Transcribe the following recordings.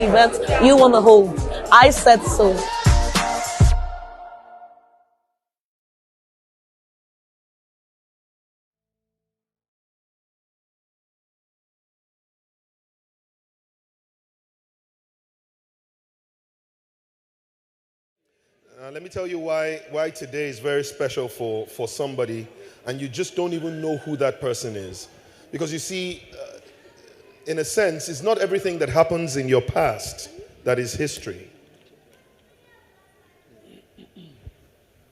event you want to hold. I said so. Let me tell you why today is very special for somebody, and you just don't even know who that person is. Because you see, in a sense, it's not everything that happens in your past that is history.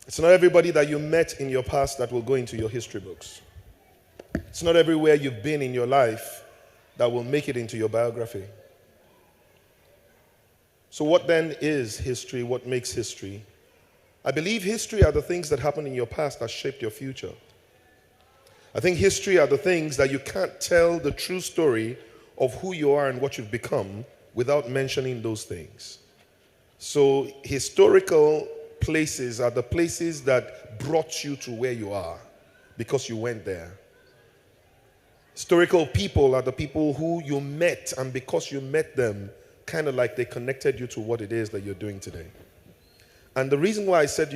It's not everybody that you met in your past that will go into your history books. It's not everywhere you've been in your life that will make it into your biography. So what then is history? What makes history? I believe history are the things that happened in your past that shaped your future. I think history are the things that you can't tell the true story of who you are and what you've become without mentioning those things. So historical places are the places that brought you to where you are because you went there. Historical people are the people who you met, and because you met them, kind of like they connected you to what it is that you're doing today. And the reason why I said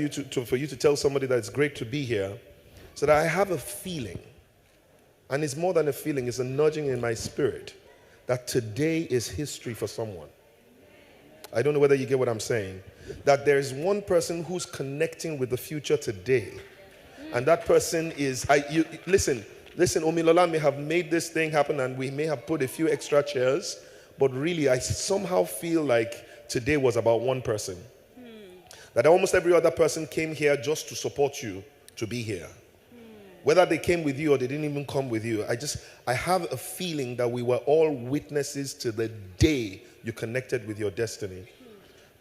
for you to tell somebody that it's great to be here is that I have a feeling, and it's more than a feeling, it's a nudging in my spirit, that today is history for someone. I don't know whether you get what I'm saying. That there is one person who's connecting with the future today. And that person is, listen, Omilola may have made this thing happen and we may have put a few extra chairs, but really I somehow feel like today was about one person. That almost every other person came here just to support you to be here. Whether they came with you or they didn't even come with you, I have a feeling that we were all witnesses to the day you connected with your destiny.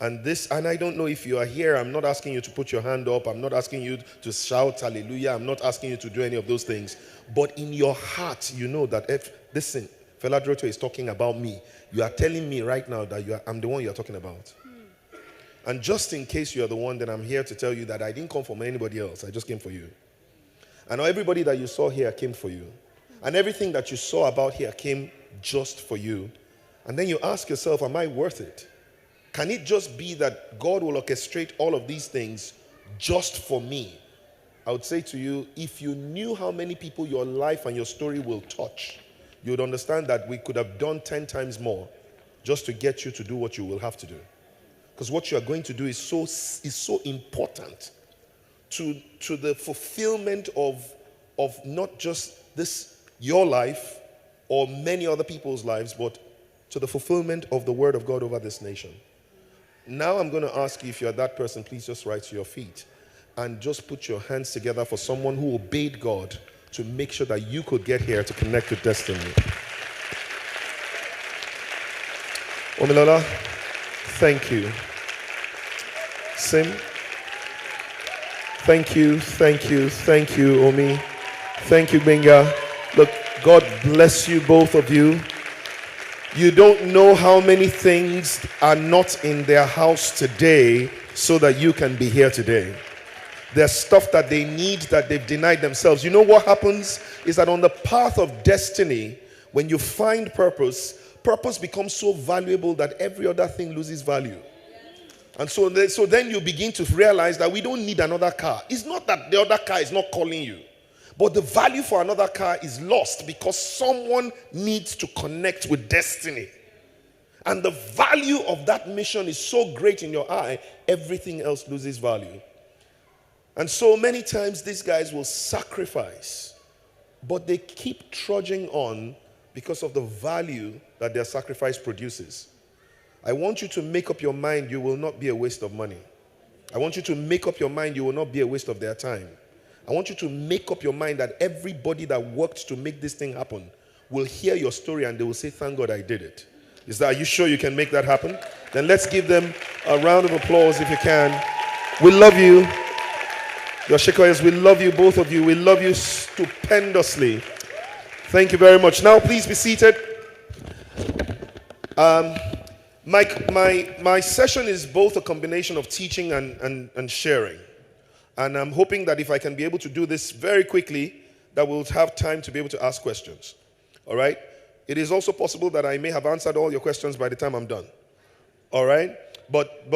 And I don't know if you are here, I'm not asking you to put your hand up, I'm not asking you to shout hallelujah, I'm not asking you to do any of those things. But in your heart, you know that listen, Fela Droto is talking about me. You are telling me right now that I'm the one you're talking about. And just in case you're the one, then I'm here to tell you that I didn't come from anybody else. I just came for you. And everybody that you saw here came for you. And everything that you saw about here came just for you. And then you ask yourself, am I worth it? Can it just be that God will orchestrate all of these things just for me? I would say to you, if you knew how many people your life and your story will touch, you would understand that we could have done 10 times more just to get you to do what you will have to do. Because what you are going to do is so important to the fulfillment of not just your life or many other people's lives, but to the fulfillment of the word of God over this nation. Now I'm going to ask you, if you're that person, please just rise to your feet and just put your hands together for someone who obeyed God to make sure that you could get here to connect with destiny. Omilola, thank you. Sim, thank you, Omi. Thank you, Benga. Look, God bless you, both of you. You don't know how many things are not in their house today so that you can be here today. There's stuff that they need that they've denied themselves. You know what happens is that on the path of destiny, when you find purpose becomes so valuable that every other thing loses value. And so then you begin to realize that we don't need another car. It's not that the other car is not calling you, but the value for another car is lost because someone needs to connect with destiny. And the value of that mission is so great in your eye, everything else loses value. And so many times these guys will sacrifice, but they keep trudging on because of the value that their sacrifice produces. I want you to make up your mind you will not be a waste of money. I want you to make up your mind you will not be a waste of their time. I want you to make up your mind that everybody that worked to make this thing happen will hear your story and they will say, thank God I did it. Are you sure you can make that happen? Then let's give them a round of applause if you can. We love you. Your Shekoyas, we love you, both of you. We love you stupendously. Thank you very much. Now please be seated. My session is both a combination of teaching and sharing. And I'm hoping that if I can be able to do this very quickly, that we'll have time to be able to ask questions. All right? It is also possible that I may have answered all your questions by the time I'm done. All right? But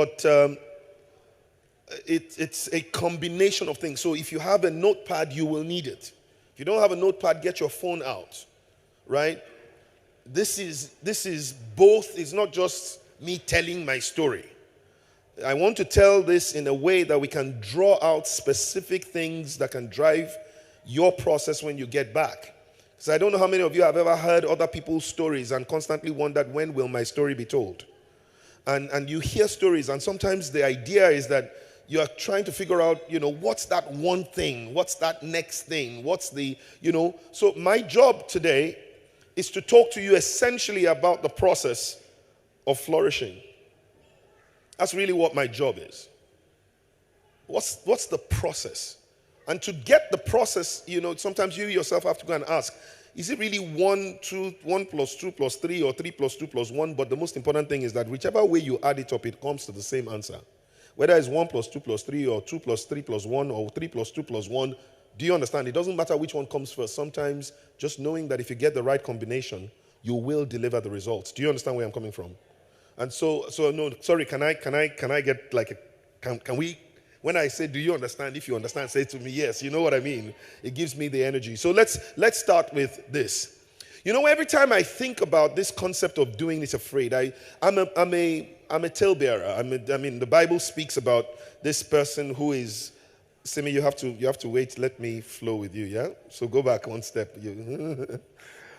it's a combination of things. So if you have a notepad, you will need it. If you don't have a notepad, get your phone out. Right? This is both, it's not just me telling my story. I want to tell this in a way that we can draw out specific things that can drive your process when you get back. Because I don't know how many of you have ever heard other people's stories and constantly wondered, when will my story be told? And you hear stories, and sometimes the idea is that you are trying to figure out, what's that one thing? What's that next thing? What's the, So my job today is to talk to you essentially about the process of flourishing. That's really what my job is. What's the process? And to get the process, sometimes you yourself have to go and ask, is it really 1 plus 2 plus 3, or 3 plus 2 plus 1? But the most important thing is that whichever way you add it up, it comes to the same answer. Whether it's 1 plus 2 plus 3, or 2 plus 3 plus 1, or 3 plus 2 plus 1, do you understand? It doesn't matter which one comes first. Sometimes just knowing that if you get the right combination, you will deliver the results. Do you understand where I'm coming from? And so no, sorry, can I get like can we, when I say, do you understand? If you understand, say to me, yes. You know what I mean? It gives me the energy. So let's start with this. Every time I think about this concept of doing this afraid, I'm a talebearer. I mean, the Bible speaks about this person who is, Simi, you have to wait. Let me flow with you, yeah? So go back one step.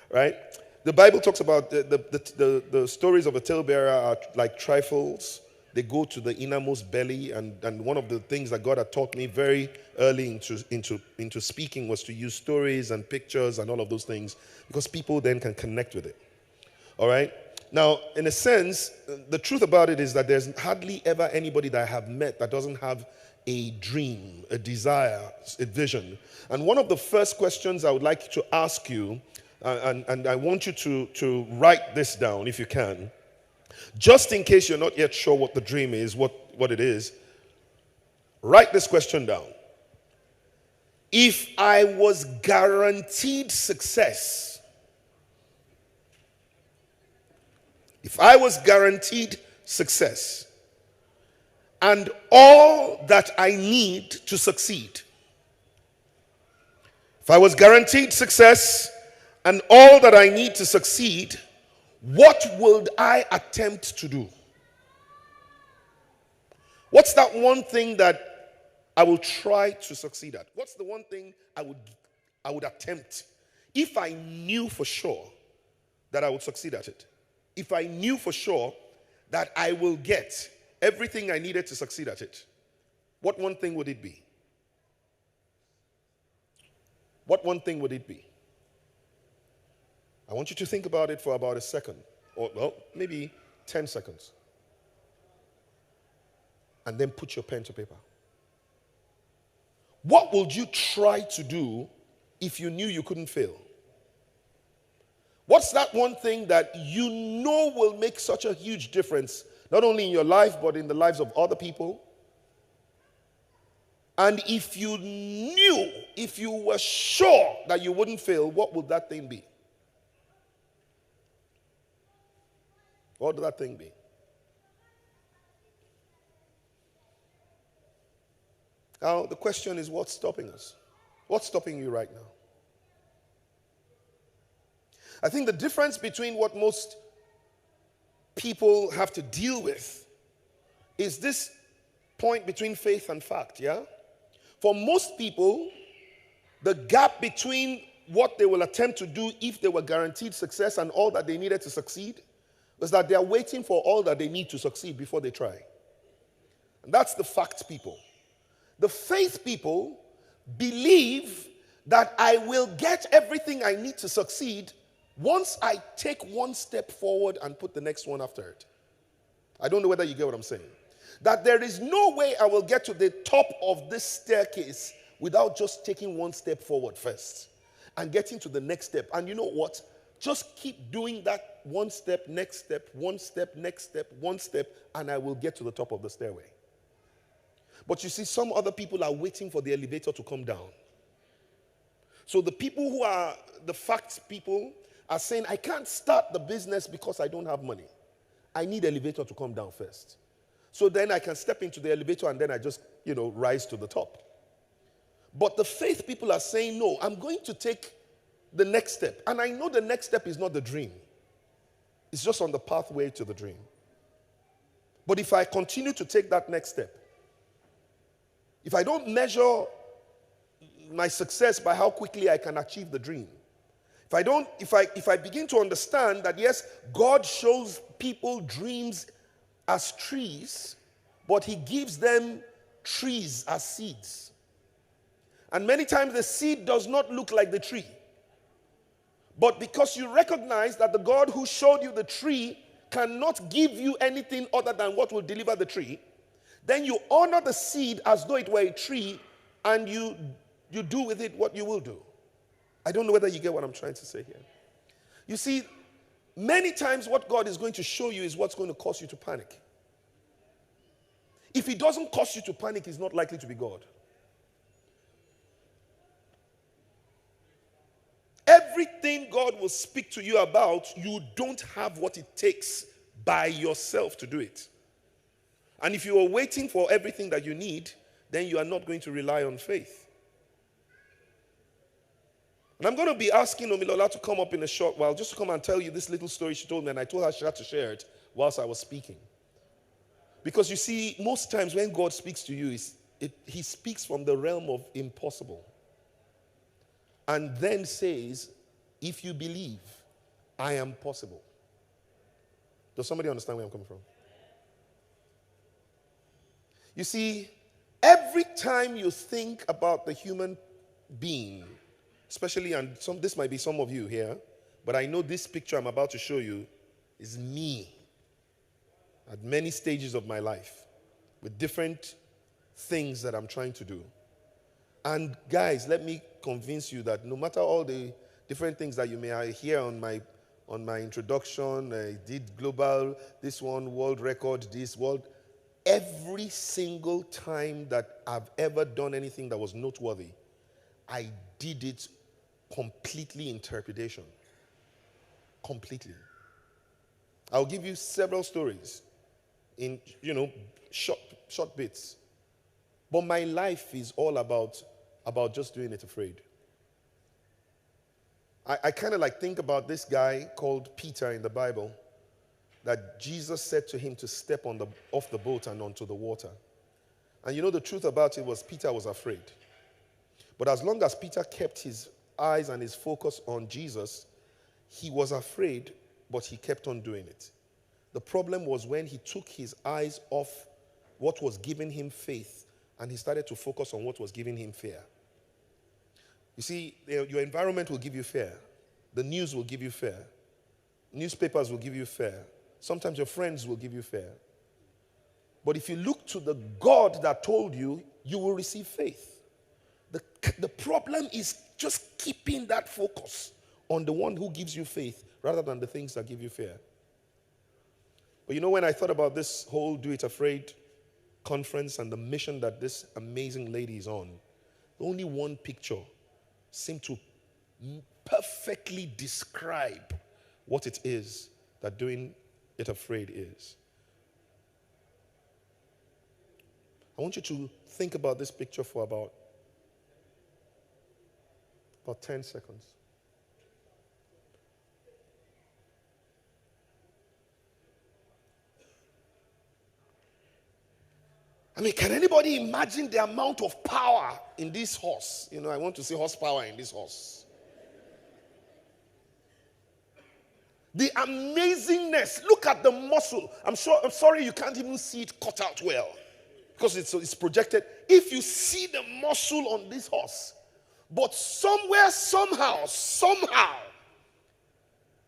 Right? The Bible talks about the stories of a talebearer are like trifles. They go to the innermost belly, and one of the things that God had taught me very early into speaking was to use stories and pictures and all of those things, because people then can connect with it. All right? Now, in a sense, the truth about it is that there's hardly ever anybody that I have met that doesn't have a dream, a desire, a vision. And one of the first questions I would like to ask you, and I want you to write this down if you can, just in case you're not yet sure what the dream is, what it is, write this question down. If I was guaranteed success, and all that I need to succeed, if I was guaranteed success and all that I need to succeed, what would I attempt to do? What's that one thing that I will try to succeed at? What's the one thing I would attempt if I knew for sure that I would succeed at it? If I knew for sure that I will get everything I needed to succeed at it, what one thing would it be? What one thing would it be? I want you to think about it for about a second, or well, maybe 10 seconds. And then put your pen to paper. What would you try to do if you knew you couldn't fail? What's that one thing that you know will make such a huge difference, not only in your life, but in the lives of other people? And if you knew, if you were sure that you wouldn't fail, what would that thing be? What would that thing be? Now, the question is, what's stopping us? What's stopping you right now? I think the difference between what most people have to deal with is this point between faith and fact, yeah? For most people, the gap between what they will attempt to do if they were guaranteed success and all that they needed to succeed is that they are waiting for all that they need to succeed before they try. And that's the fact people. The faith people believe that I will get everything I need to succeed once I take one step forward and put the next one after it. I don't know whether you get what I'm saying. That there is no way I will get to the top of this staircase without just taking one step forward first and getting to the next step. And you know what? Just keep doing that one step, next step, one step, next step, one step, and I will get to the top of the stairway. But you see, some other people are waiting for the elevator to come down. So the people who are the facts people are saying, I can't start the business because I don't have money. I need elevator to come down first. So then I can step into the elevator and then I just, rise to the top. But the faith people are saying, no, I'm going to take the next step. And I know the next step is not the dream. It's just on the pathway to the dream. But if I continue to take that next step, if I don't measure my success by how quickly I can achieve the dream, if I begin to understand that yes, God shows people dreams as trees, but he gives them trees as seeds. And many times the seed does not look like the tree. But because you recognize that the God who showed you the tree cannot give you anything other than what will deliver the tree, then you honor the seed as though it were a tree, and you do with it what you will do. I don't know whether you get what I'm trying to say here. You see, many times what God is going to show you is what's going to cause you to panic. If he doesn't cause you to panic, he's not likely to be God. Everything God will speak to you about, you don't have what it takes by yourself to do it. And if you are waiting for everything that you need, then you are not going to rely on faith. And I'm going to be asking Omilola to come up in a short while just to come and tell you this little story she told me, and I told her she had to share it whilst I was speaking. Because you see, most times when God speaks to you, he speaks from the realm of impossible. And then says, if you believe, I am possible. Does somebody understand where I'm coming from? You see, every time you think about the human being, especially, and this might be some of you here, but I know this picture I'm about to show you is me at many stages of my life with different things that I'm trying to do. And guys, let me convince you that no matter all the different things that you may hear on my introduction, I did global, this one, world record, this world, every single time that I've ever done anything that was noteworthy, I did it completely in trepidation. Completely. I'll give you several stories in, short bits. But my life is all about just doing it afraid. I kind of think about this guy called Peter in the Bible, that Jesus said to him to step off the boat and onto the water. And the truth about it was Peter was afraid. But as long as Peter kept his eyes and his focus on Jesus, he was afraid, but he kept on doing it. The problem was when he took his eyes off what was giving him faith and he started to focus on what was giving him fear. You see, your environment will give you fear. The news will give you fear. Newspapers will give you fear. Sometimes your friends will give you fear. But if you look to the God that told you, you will receive faith. The problem is just keeping that focus on the one who gives you faith rather than the things that give you fear. But when I thought about this whole Do It Afraid conference and the mission that this amazing lady is on, only one picture seemed to perfectly describe what it is that doing it afraid is. I want you to think about this picture for about 10 seconds. Can anybody imagine the amount of power in this horse? I want to say horsepower in this horse. The amazingness. Look at the muscle. I'm sorry you can't even see it cut out well because it's projected. If you see the muscle on this horse, but somewhere, somehow,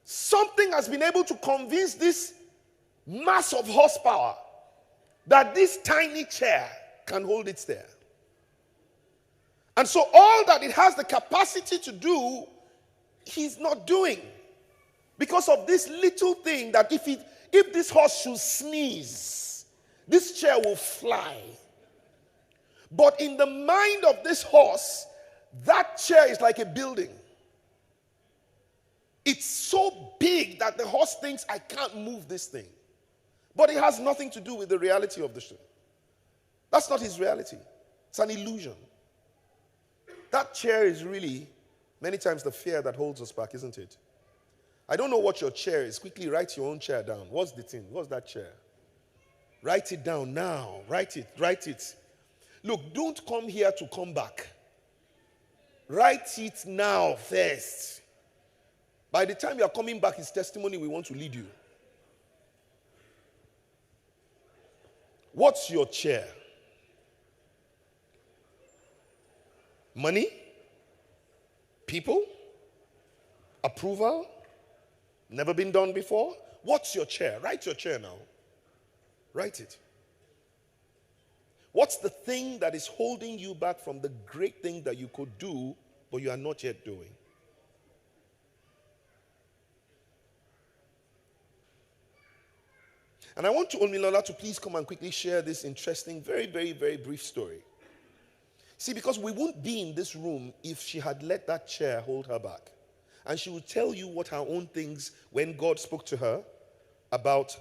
something has been able to convince this mass of horsepower that this tiny chair can hold it there. And so all that it has the capacity to do, he's not doing. Because of this little thing that if this horse should sneeze, this chair will fly. But in the mind of this horse, that chair is like a building. It's so big that the horse thinks, I can't move this thing. But it has nothing to do with the reality of the show. That's not his reality. It's an illusion. That chair is really, many times, the fear that holds us back, isn't it? I don't know what your chair is. Quickly write your own chair down. What's the thing? What's that chair? Write it down now. Write it. Look, don't come here to come back. Write it now first. By the time you are coming back, his testimony we want to lead you. What's your chair? Money? People? Approval? Never been done before? What's your chair? Write your chair now. Write it. What's the thing that is holding you back from the great thing that you could do, but you are not yet doing? And I want Omilola to please come and quickly share this interesting, very, very, very brief story. See, because we wouldn't be in this room if she had let that chair hold her back. And she would tell you what her own things, when God spoke to her about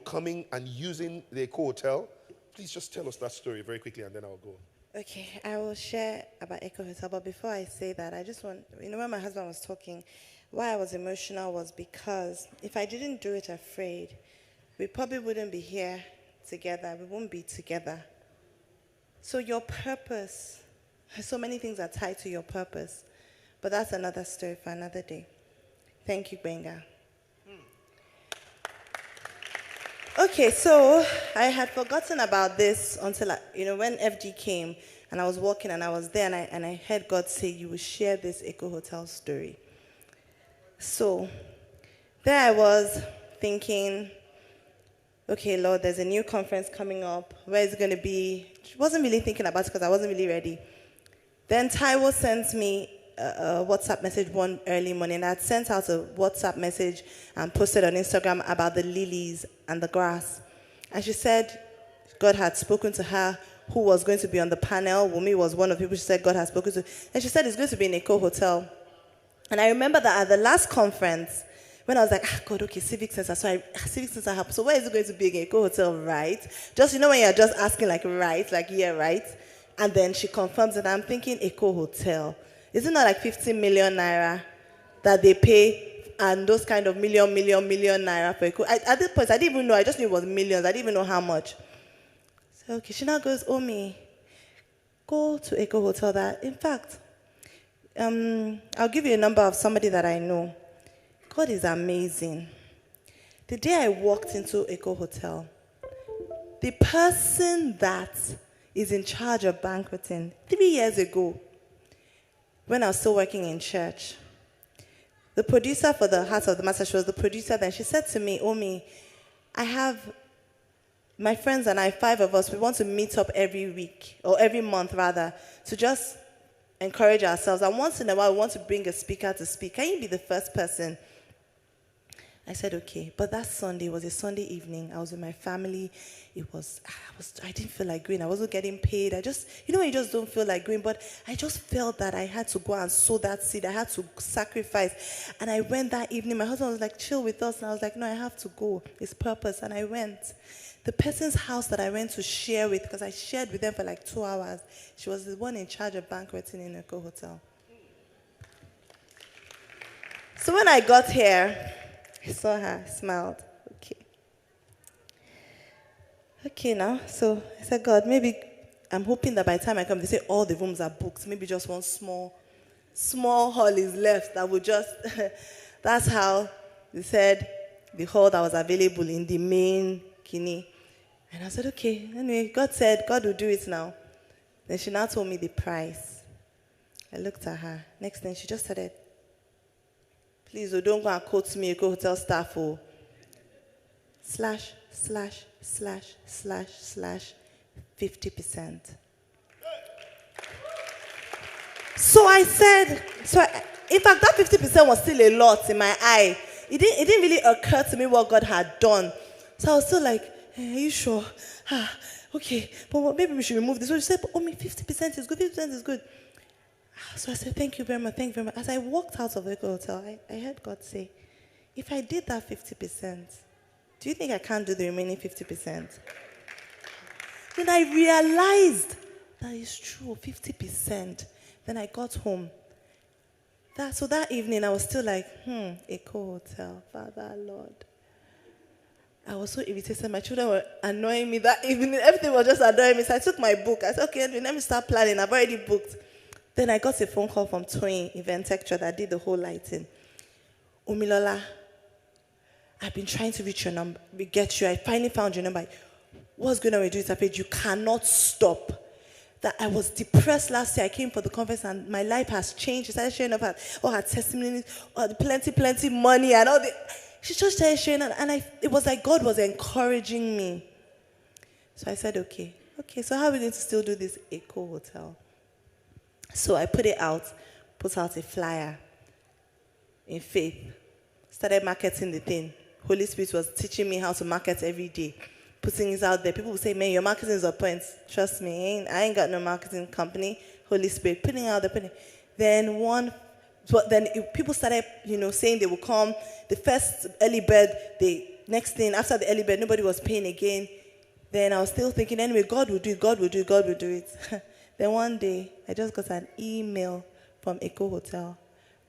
coming and using the Eco Hotel. Please just tell us that story very quickly and then I'll go. Okay, I will share about Eco Hotel, but before I say that, I just want, when my husband was talking, why I was emotional was because if I didn't do it afraid, we probably wouldn't be here together. We wouldn't be together. So your purpose, so many things are tied to your purpose, but that's another story for another day. Thank you, Benga. Okay, so I had forgotten about this until, when FG came and I was walking and I was there and I heard God say, you will share this Eco Hotel story. So there I was thinking, okay, Lord, there's a new conference coming up. Where is it going to be? I wasn't really thinking about it because I wasn't really ready. Then Taiwo sent me a WhatsApp message one early morning. I had sent out a WhatsApp message and posted on Instagram about the lilies and the grass. And she said God had spoken to her who was going to be on the panel. Wumi was one of the people she said God had spoken to. And she said it's going to be in Eco Hotel. And I remember that at the last conference, when I was like, God, okay, Civic Center. So Civic Center help. So where is it going to be in Eco Hotel, right? Just, when you're just asking like, right, like, yeah, right. And then she confirms it. I'm thinking Eco Hotel. Is it not like 50 million naira that they pay and those kind of million naira for Eco? At this point, I didn't even know. I just knew it was millions. I didn't even know how much. So, okay, she now goes, Omi, go to Eco Hotel. That, in fact, I'll give you a number of somebody that I know. God is amazing. The day I walked into Eco Hotel, the person that is in charge of banqueting 3 years ago, when I was still working in church, the producer for the Heart of the Master, she was the producer then. She said to me, Omi, I have my friends and I, 5 of us, we want to meet up every week, or every month rather, to just encourage ourselves. And once in a while, we want to bring a speaker to speak. Can you be the first person? I said, okay. But that Sunday was a Sunday evening. I was with my family. I didn't feel like going. I wasn't getting paid. I just, when you just don't feel like going. But I just felt that I had to go and sow that seed. I had to sacrifice. And I went that evening. My husband was like, chill with us. And I was like, no, I have to go. It's purpose. And I went. The person's house that I went to share with, because I shared with them for like 2 hours, she was the one in charge of banqueting in Eco Hotel. So when I got here, I saw her, smiled. Okay now. So I said, God, maybe I'm hoping that by the time I come, they say all the rooms are booked. Maybe just one small hall is left that would just, that's how they said the hall that was available in the main kidney. And I said, okay. Anyway, God said, God will do it now. Then she now told me the price. I looked at her. Next thing, she just said, please, don't go and quote me, Eco Hotel staff, // 50%. So I said, in fact, that 50% was still a lot in my eye. It didn't really occur to me what God had done. So I was still like, hey, are you sure? Okay, but maybe we should remove this. So she said, but 50% is good, 50% is good. So I said, thank you very much, thank you very much. As I walked out of the hotel, I heard God say, if I did that 50%, Do you think I can't do the remaining 50%? Then I realized that is true, 50%. Then I got home. So that evening, I was still like, Echo Hotel, Father, Lord. I was so irritated. My children were annoying me that evening. Everything was just annoying me. So I took my book. I said, okay, let me start planning. I've already booked. Then I got a phone call from Toyin, event lecturer that did the whole lighting. Omilola, I've been trying to reach your number, get you. I finally found your number. What's going on with you? I you cannot stop. That I was depressed last year. I came for the conference and my life has changed. She started showing up her testimonies, plenty money and all the. She just started sharing, and it was like God was encouraging me. So I said, okay, so how are we going to still do this Echo Hotel? So I put out a flyer in faith, started marketing the thing. Holy Spirit was teaching me how to market every day, putting it out there. People would say, man, your marketing is on point. Trust me, I ain't got no marketing company. Holy Spirit, putting out the. Then people started, saying they would come. The first early bird, next thing, after the early bird, nobody was paying again. Then I was still thinking, anyway, God will do it. Then one day, I just got an email from Echo Hotel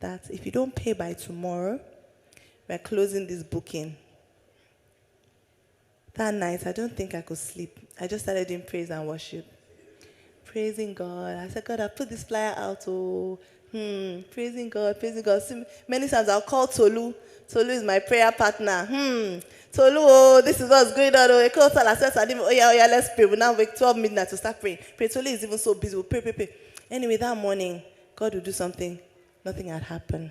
that if you don't pay by tomorrow, we're closing this booking. That night, I don't think I could sleep. I just started doing praise and worship. Praising God. I said, God, I put this flyer out. Praising God. Many times I'll call Tolu. Tolu is my prayer partner. Tolu, this is what's going on. Let's pray. We'll now wake 12 midnight to start praying. Tolu is even so busy. We'll pray. Anyway, that morning, God will do something. Nothing had happened.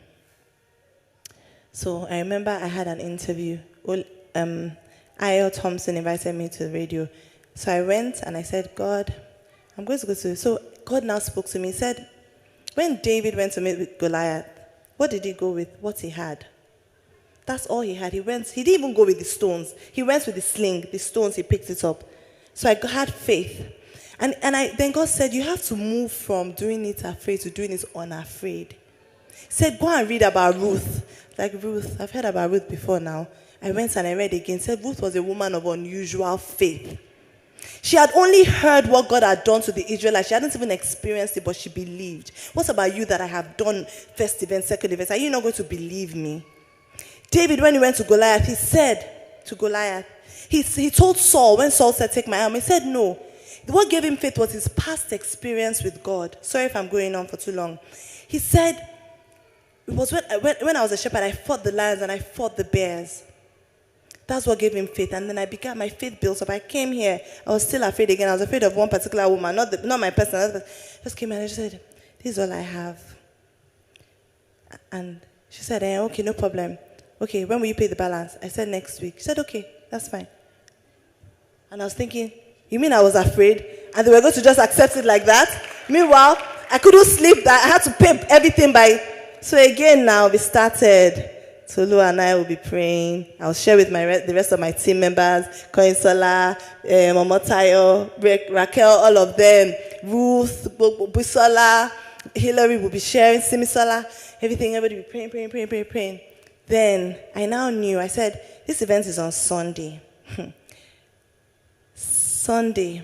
So I remember I had an interview. I.L. Thompson invited me to the radio. So I went and I said, God, I'm going to go to. So God now spoke to me. He said, when David went to meet with Goliath, what did he go with? What he had. That's all he had. He didn't even go with the stones. He went with the sling, the stones, he picked it up. So I had faith. And then God said, you have to move from doing it afraid to doing it unafraid. He said, go and read about Ruth. Like Ruth, I've heard about Ruth before now. I went and I read again. It said Ruth was a woman of unusual faith. She had only heard what God had done to the Israelites. She hadn't even experienced it, but she believed. What about you that I have done first event, second event? Are you not going to believe me? David, when he went to Goliath, he said to Goliath, he told Saul, when Saul said, take my arm, he said no. What gave him faith was his past experience with God. Sorry if I'm going on for too long. He said, it was when I was a shepherd, I fought the lions and I fought the bears. That's what gave him faith. And then my faith built up. I came here, I was still afraid again. I was afraid of one particular woman, not my personal husband. Just came and I just said, this is all I have. And she said, okay, no problem. Okay, when will you pay the balance? I said, next week. She said, okay, that's fine. And I was thinking, you mean I was afraid? And they were going to just accept it like that? Meanwhile, I couldn't sleep. I had to pay everything by. So again now, we started. Tolu and I will be praying. I'll share with the rest of my team members, Koinsola, Momotayo, Raquel, all of them, Ruth, Busola, Hillary will be sharing, Simisola, everything, everybody will be praying. Then I now knew, I said, this event is on Sunday. Sunday,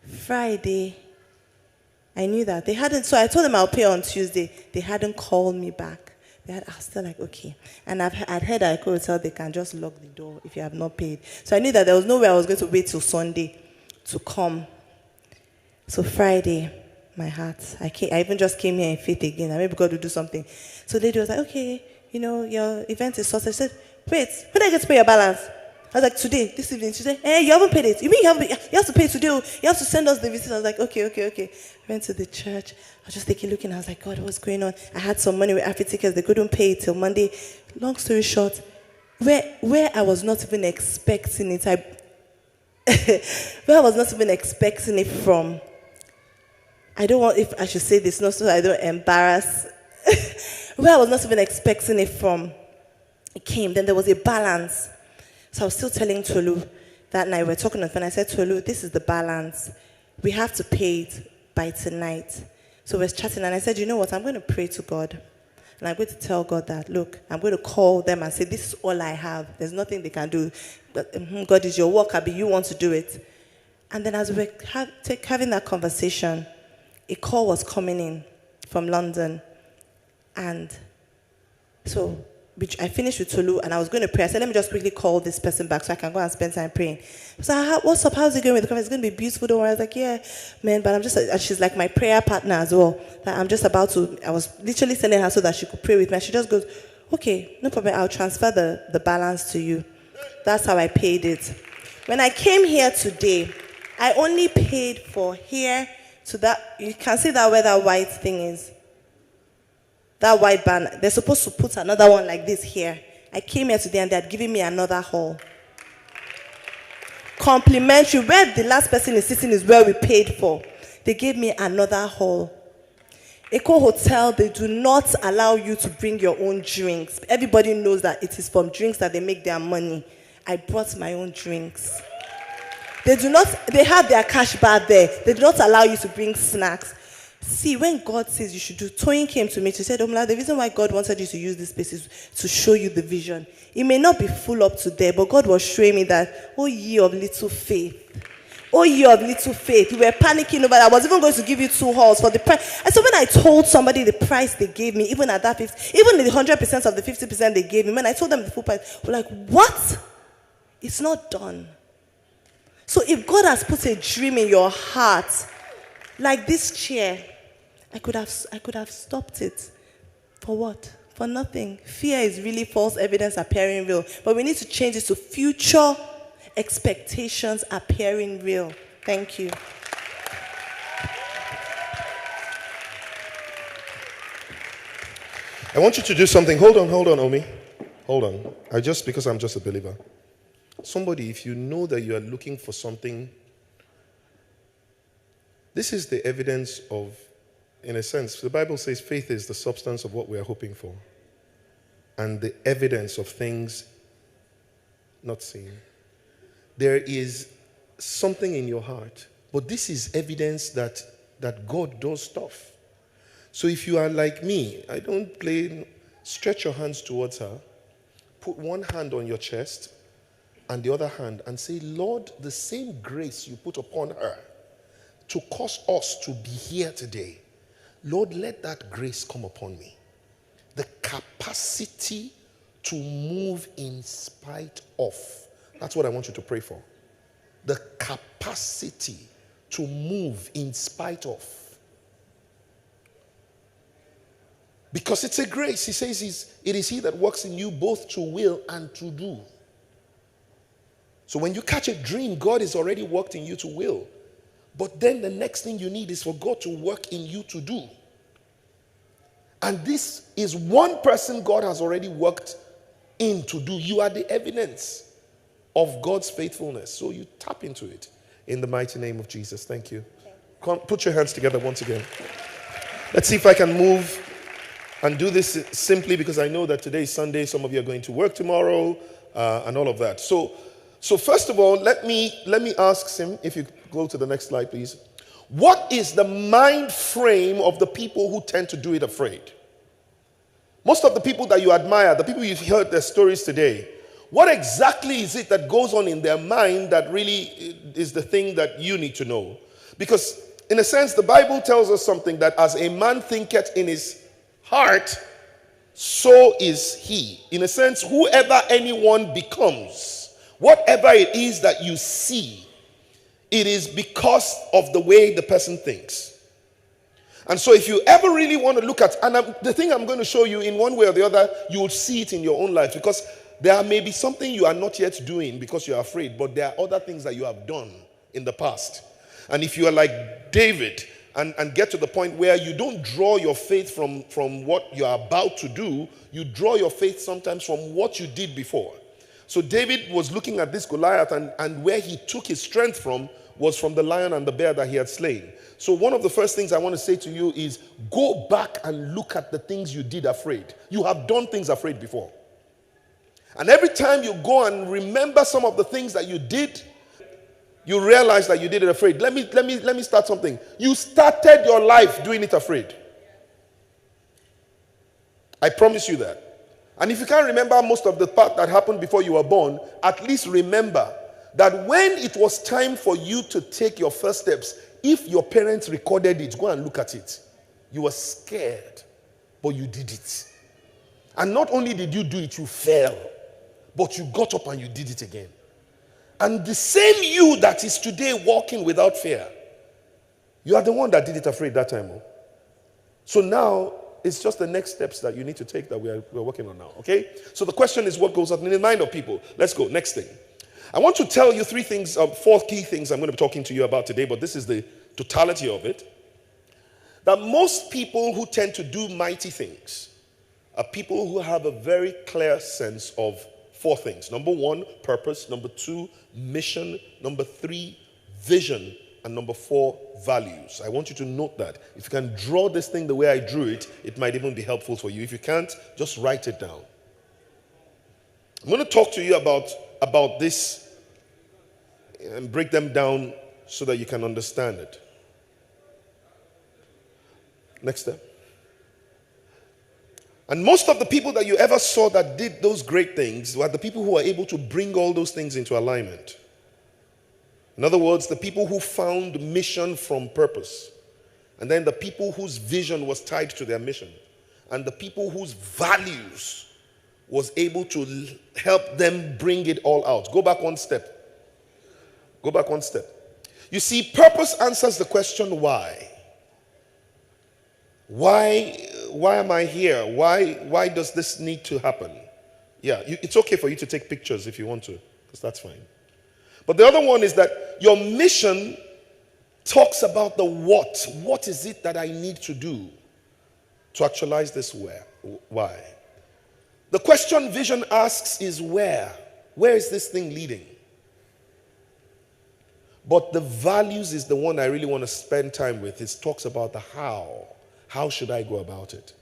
Friday, I knew that. They hadn't, so I told them I'll pay on Tuesday. They hadn't called me back. I was still like, okay. And I'd heard at Echo Hotel they can just lock the door if you have not paid. So I knew that there was no way I was going to wait till Sunday to come. So Friday, my heart, I even just came here in faith again. And maybe God will do something. So the lady was like, okay, your event is sorted. I said, wait, when do I get to pay your balance? I was like, today, this evening. She said, you haven't paid it. You mean you have to pay it today? You have to send us the receipt. I was like, okay. I went to the church. I was just looking. I was like, God, what's going on? I had some money with Afri tickets. They couldn't pay it till Monday. Long story short, where I was not even expecting it, where I was not even expecting it from. I don't want, if I should say this, not so I don't embarrass. Where I was not even expecting it from, it came. Then there was a balance. So I was still telling Tolu that night, we were talking on the phone. I said, Tolu, this is the balance. We have to pay it by tonight. So we're chatting, and I said, you know what? I'm going to pray to God. And I'm going to tell God that, look, I'm going to call them and say, this is all I have. There's nothing they can do. But God is your work, Abi. You want to do it. And then as we were having that conversation, a call was coming in from London. And so I finished with Tolu and I was going to pray. I said, let me just quickly call this person back so I can go and spend time praying. So what's up? How's it going with the conference? It's going to be beautiful. Don't worry. I was like, yeah, man, but and she's like my prayer partner as well. That I was literally sending her so that she could pray with me. And she just goes, okay, no problem. I'll transfer the balance to you. That's how I paid it. When I came here today, I only paid for here to that. You can see that where that white thing is. That white banner. They're supposed to put another one like this here. I came here today and they had given me another hall. Complimentary. Where the last person is sitting is where we paid for. They gave me another hall. Eco Hotel, they do not allow you to bring your own drinks. Everybody knows that it is from drinks that they make their money. I brought my own drinks. They have their cash bar there. They do not allow you to bring snacks. See, when God says you should do, Toyin came to me, she said, Omilola, the reason why God wanted you to use this space is to show you the vision. It may not be full up to there, but God was showing me that, oh ye of little faith. Oh ye of little faith. We were panicking over that. I was even going to give you 2 halls for the price. And so when I told somebody the price they gave me, even at that 50, even the 100% of the 50% they gave me, when I told them the full price, we're like, what? It's not done. So if God has put a dream in your heart, like this chair, I could have stopped it. For what? For nothing. Fear is really false evidence appearing real. But we need to change it to future expectations appearing real. Thank you. I want you to do something. Hold on, Omi. Hold on. Because I'm just a believer. Somebody, if you know that you are looking for something, this is the evidence of, in a sense, the Bible says faith is the substance of what we are hoping for and the evidence of things not seen. There is something in your heart, but this is evidence that God does stuff. So if you are like me, I don't play, stretch your hands towards her, put one hand on your chest and the other hand and say, Lord, the same grace you put upon her to cause us to be here today, Lord, let that grace come upon me. The capacity to move in spite of. That's what I want you to pray for. The capacity to move in spite of. Because it's a grace. He says it is he that works in you both to will and to do. So when you catch a dream, God has already worked in you to will. But then the next thing you need is for God to work in you to do. And this is one person God has already worked in to do. You are the evidence of God's faithfulness. So you tap into it in the mighty name of Jesus. Thank you. Come, put your hands together once again. Let's see if I can move and do this simply because I know that today is Sunday. Some of you are going to work tomorrow and all of that. So first of all, let me ask him, if you go to the next slide, please. What is the mind frame of the people who tend to do it afraid? Most of the people that you admire, the people you've heard their stories today, what exactly is it that goes on in their mind that really is the thing that you need to know? Because in a sense, the Bible tells us something that as a man thinketh in his heart, so is he. In a sense, whoever anyone becomes, whatever it is that you see, it is because of the way the person thinks. And so if you ever really want to look at, and the thing I'm going to show you in one way or the other, you will see it in your own life, because there may be something you are not yet doing because you're afraid, but there are other things that you have done in the past. And if you are like David and get to the point where you don't draw your faith from what you're about to do, you draw your faith sometimes from what you did before. So David was looking at this Goliath, and where he took his strength from was from the lion and the bear that he had slain. So one of the first things I want to say to you is go back and look at the things you did afraid. You have done things afraid before. And every time you go and remember some of the things that you did, you realize that you did it afraid. Let me start something. You started your life doing it afraid. I promise you that. And if you can't remember most of the part that happened before you were born, at least remember that when it was time for you to take your first steps, if your parents recorded it, go and look at it. You were scared, but you did it. And not only did you do it, you fell, but you got up and you did it again. And the same you that is today walking without fear, you are the one that did it afraid that time. So now, it's just the next steps that you need to take that we're working on now, okay? So the question is what goes on in the mind of people. Let's go, next thing. I want to tell you four key things I'm going to be talking to you about today, but this is the totality of it. That most people who tend to do mighty things are people who have a very clear sense of four things. Number one, purpose. Number two, mission. Number three, vision. And number four, values. I want you to note that. If you can draw this thing the way I drew it, it might even be helpful for you. If you can't, just write it down. I'm going to talk to you about this and break them down so that you can understand it. Next step. And most of the people that you ever saw that did those great things were the people who were able to bring all those things into alignment. In other words, the people who found mission from purpose, and then the people whose vision was tied to their mission, and the people whose values was able to help them bring it all out. Go back one step. Go back one step. You see, purpose answers the question why. Why am I here? Why does this need to happen? Yeah, it's okay for you to take pictures if you want to, because that's fine. But the other one is that your mission talks about the what. What is it that I need to do to actualize this why? The question vision asks is where? Where is this thing leading? But the values is the one I really want to spend time with. It talks about the how. How should I go about it?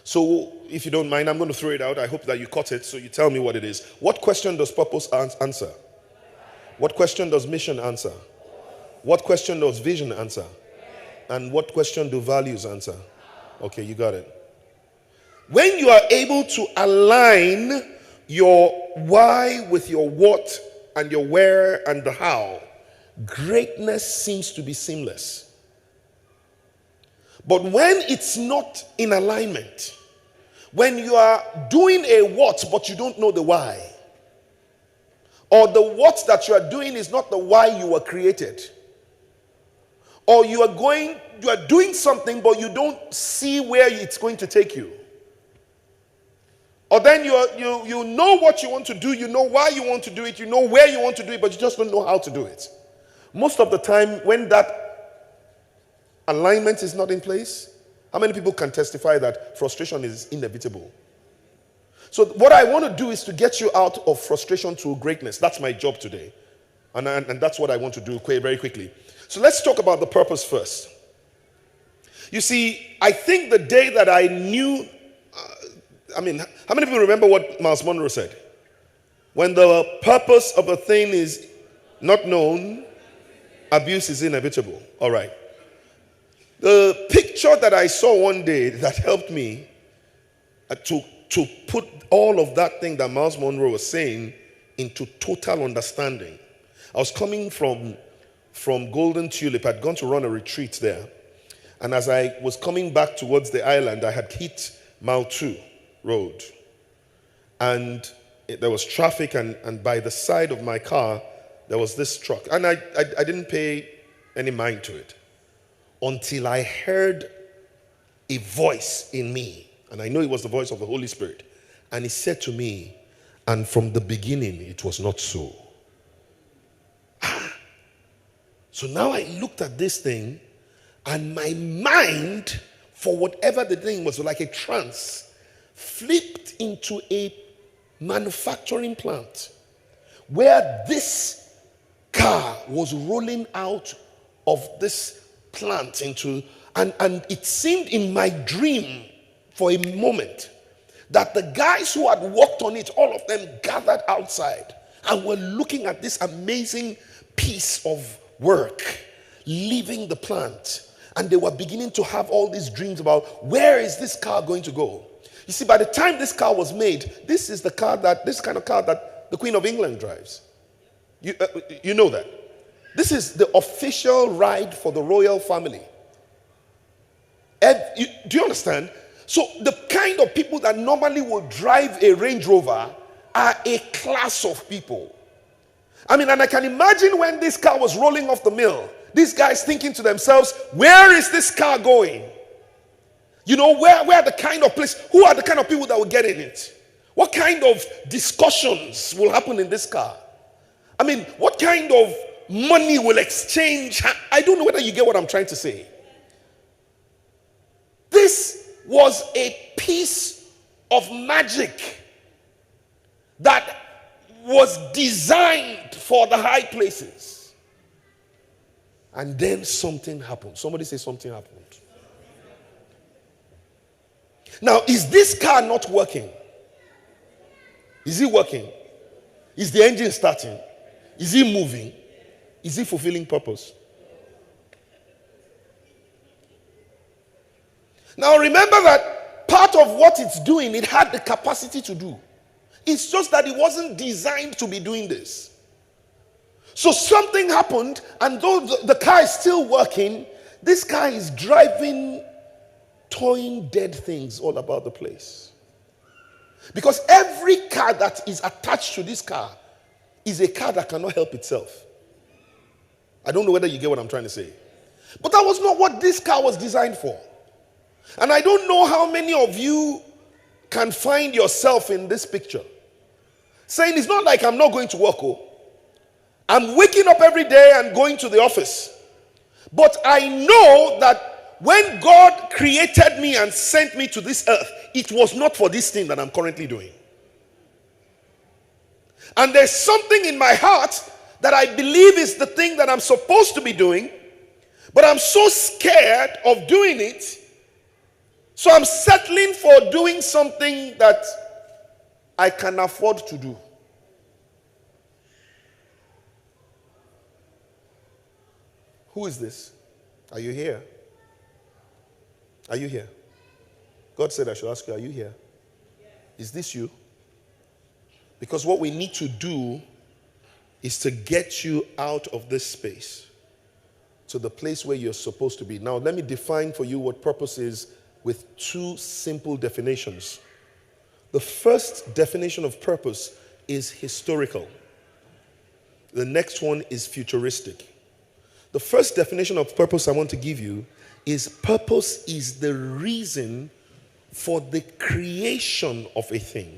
So, if you don't mind, I'm going to throw it out. I hope that you caught it, so you tell me what it is. What question does purpose answer? What question does mission answer? What question does vision answer? And what question do values answer? Okay, you got it. When you are able to align your why with your what and your where and the how, greatness seems to be seamless. But when it's not in alignment, when you are doing a what but you don't know the why, or the what that you are doing is not the why you were created, or you are doing something but you don't see where it's going to take you, or then you know what you want to do, you know why you want to do it, you know where you want to do it, but you just don't know how to do it. Most of the time when that alignment is not in place, how many people can testify that frustration is inevitable? So what I want to do is to get you out of frustration to greatness. That's my job today. And that's what I want to do very quickly. So let's talk about the purpose first. You see, I think the day that I knew, how many people remember what Miles Monroe said? When the purpose of a thing is not known, abuse is inevitable. All right. The picture that I saw one day that helped me to put all of that thing that Miles Monroe was saying into total understanding. I was coming from Golden Tulip. I'd gone to run a retreat there. And as I was coming back towards the island, I had hit Mile 2 Road. And there was traffic, and by the side of my car, there was this truck. And I didn't pay any mind to it, until I heard a voice in me. And I know it was the voice of the Holy Spirit. And he said to me, and from the beginning, it was not so. So now I looked at this thing, and my mind, for whatever the thing was like a trance, flipped into a manufacturing plant where this car was rolling out of this plant into, and it seemed in my dream for a moment that the guys who had worked on it, all of them gathered outside and were looking at this amazing piece of work leaving the plant. And they were beginning to have all these dreams about where is this car going to go. You see, by the time this car was made, this is the kind of car that the Queen of England drives. You know that. This is the official ride for the royal family. Do you understand? So the kind of people that normally would drive a Range Rover are a class of people. I mean, and I can imagine when this car was rolling off the mill, these guys thinking to themselves, where is this car going? You know, where are the kind of place, who are the kind of people that will get in it? What kind of discussions will happen in this car? I mean, what kind of money will exchange? I don't know whether you get what I'm trying to say. This was a piece of magic that was designed for the high places. And then something happened. Somebody say something happened. Now, is this car not working? Is it working? Is the engine starting? Is it moving? Is it fulfilling purpose? Now remember that part of what it's doing, it had the capacity to do. It's just that it wasn't designed to be doing this. So something happened, and though the car is still working, this car is driving, towing dead things all about the place. Because every car that is attached to this car is a car that cannot help itself. I don't know whether you get what I'm trying to say. But that was not what this car was designed for. And I don't know how many of you can find yourself in this picture. Saying, it's not like I'm not going to work. Oh, I'm waking up every day and going to the office. But I know that when God created me and sent me to this earth, it was not for this thing that I'm currently doing. And there's something in my heart that I believe is the thing that I'm supposed to be doing, but I'm so scared of doing it. So I'm settling for doing something that I can afford to do. Who is this? Are you here? Are you here? God said I should ask you, are you here? Is this you? Because what we need to do is to get you out of this space to the place where you're supposed to be. Now, let me define for you what purpose is with two simple definitions. The first definition of purpose is historical. The next one is futuristic. The first definition of purpose I want to give you is purpose is the reason for the creation of a thing.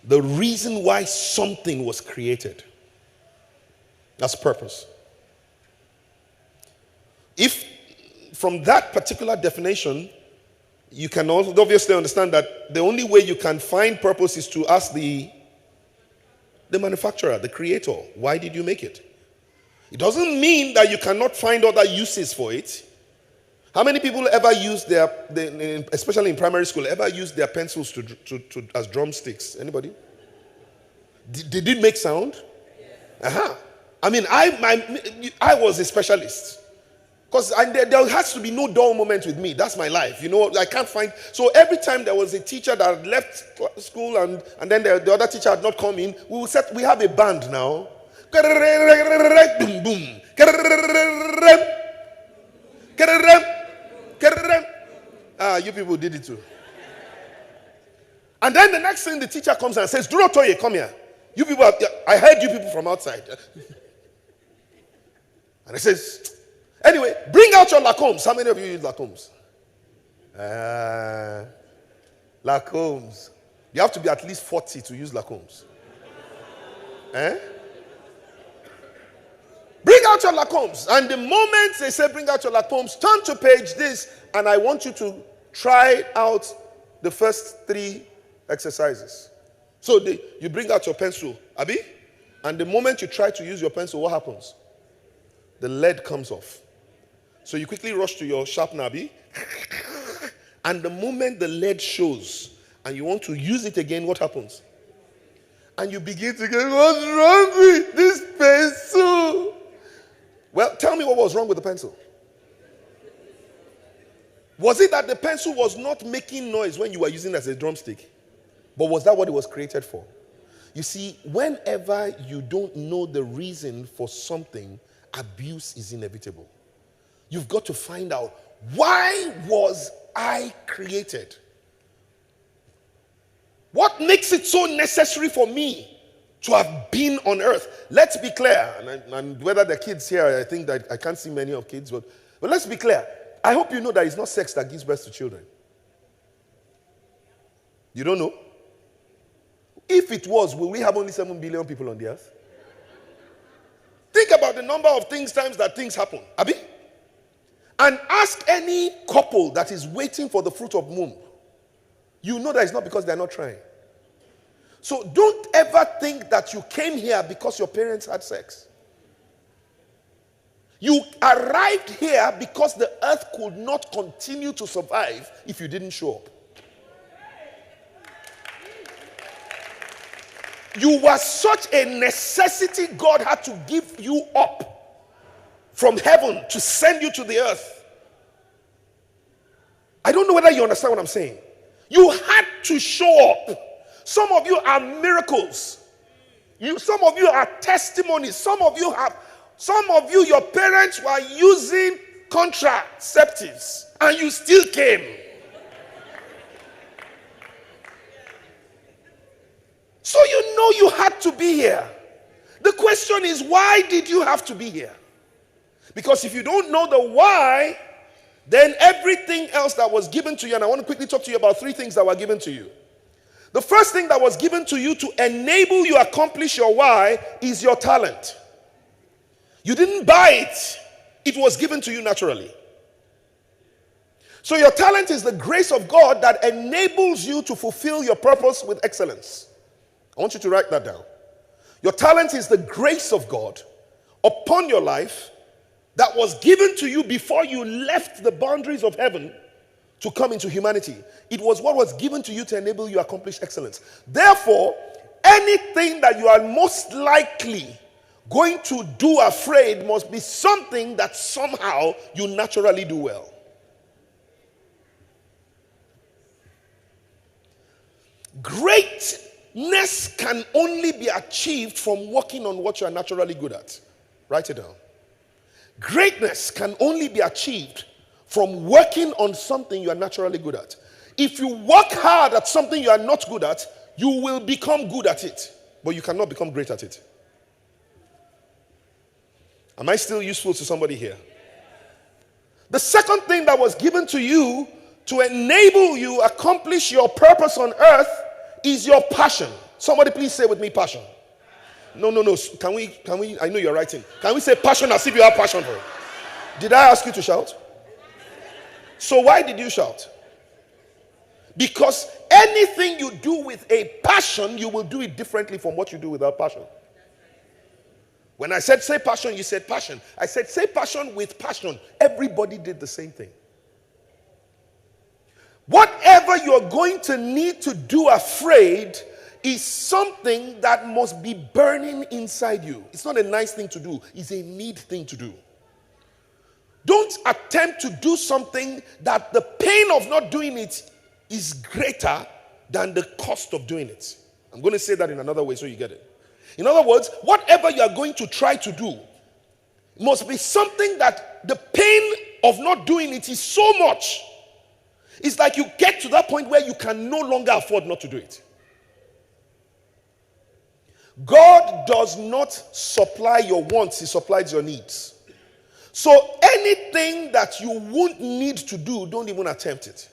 The reason why something was created. That's purpose. If from that particular definition, you can also obviously understand that the only way you can find purpose is to ask the manufacturer, the creator, why did you make it? It doesn't mean that you cannot find other uses for it. How many people ever use especially in primary school, ever use their pencils as drumsticks? Anybody? Did it make sound? Uh-huh. I mean, I was a specialist. Because there has to be no dull moment with me. That's my life. You know, I can't find. So every time there was a teacher that had left school and then the other teacher had not come in, we have a band now. Boom, boom. You people did it too. And then the next thing the teacher comes and says, Duro Toye, come here. You people, I heard you people from outside. And he says, anyway, bring out your Lacombs. How many of you use Lacombs? Lacombs. You have to be at least 40 to use Lacombs. Bring out your Lacombs. And the moment they say bring out your Lacombs, turn to page this, and I want you to try out the first 3 exercises. So you bring out your pencil, Abi, and the moment you try to use your pencil, what happens? The lead comes off. So you quickly rush to your sharpener, Abi, and the moment the lead shows and you want to use it again, what happens? And you begin to go, what's wrong with this pencil? Well, tell me what was wrong with the pencil. Was it that the pencil was not making noise when you were using it as a drumstick? But was that what it was created for? You see, whenever you don't know the reason for something, abuse is inevitable. You've got to find out, why was I created? What makes it so necessary for me to have been on earth? Let's be clear, and whether the kids here, I think that I can't see many of kids, but let's be clear. I hope you know that it's not sex that gives birth to children. You don't know? If it was, will we have only 7 billion people on the earth? Think about the number of times that things happen. Abi? And ask any couple that is waiting for the fruit of womb. You know that it's not because they're not trying. So don't ever think that you came here because your parents had sex. You arrived here because the earth could not continue to survive if you didn't show up. You were such a necessity, God had to give you up from heaven to send you to the earth. I don't know whether you understand what I'm saying. You had to show up. Some of you are miracles. Some of you are testimonies. Some of you, your parents were using contraceptives and you still came. So you know you had to be here. The question is, why did you have to be here? Because if you don't know the why, then everything else that was given to you, and I want to quickly talk to you about 3 things that were given to you. The first thing that was given to you to enable you accomplish your why is your talent. You didn't buy it. It was given to you naturally. So your talent is the grace of God that enables you to fulfill your purpose with excellence. I want you to write that down. Your talent is the grace of God upon your life that was given to you before you left the boundaries of heaven to come into humanity. It was what was given to you to enable you to accomplish excellence. Therefore, anything that you are most likely going to do afraid must be something that somehow you naturally do well. Greatness can only be achieved from working on what you are naturally good at. Write it down. Greatness can only be achieved from working on something you are naturally good at. If you work hard at something you are not good at, you will become good at it, but you cannot become great at it. Am I still useful to somebody here? The second thing that was given to you to enable you accomplish your purpose on earth is your passion. Somebody please say with me, passion. No. Can we, I know you're writing. Can we say passion as if you have passion for it? Did I ask you to shout? So why did you shout? Because anything you do with a passion, you will do it differently from what you do without passion. When I said say passion, you said passion. I said say passion with passion. Everybody did the same thing. Whatever you're going to need to do afraid is something that must be burning inside you. It's not a nice thing to do. It's a need thing to do. Don't attempt to do something that the pain of not doing it is greater than the cost of doing it. I'm going to say that in another way so you get it. In other words, whatever you are going to try to do must be something that the pain of not doing it is so much. It's like you get to that point where you can no longer afford not to do it. God does not supply your wants, he supplies your needs. So anything that you won't need to do, don't even attempt it.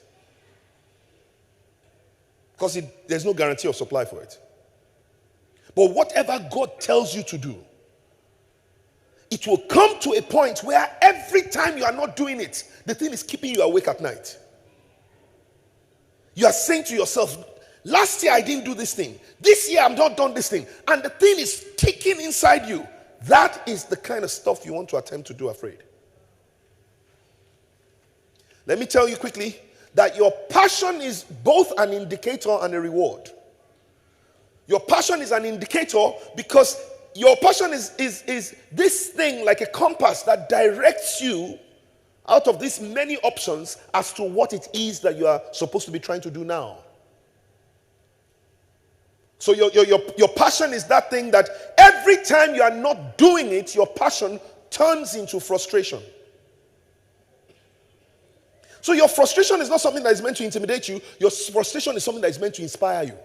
Because there's no guarantee of supply for it. But whatever God tells you to do, it will come to a point where every time you are not doing it, the thing is keeping you awake at night. You are saying to yourself, last year I didn't do this thing. This year I've not done this thing. And the thing is ticking inside you. That is the kind of stuff you want to attempt to do afraid. Let me tell you quickly that your passion is both an indicator and a reward. Your passion is an indicator because Your passion is this thing like a compass that directs you out of these many options as to what it is that you are supposed to be trying to do now. So your passion is that thing that every time you are not doing it, your passion turns into frustration. So your frustration is not something that is meant to intimidate you. Your frustration is something that is meant to inspire you.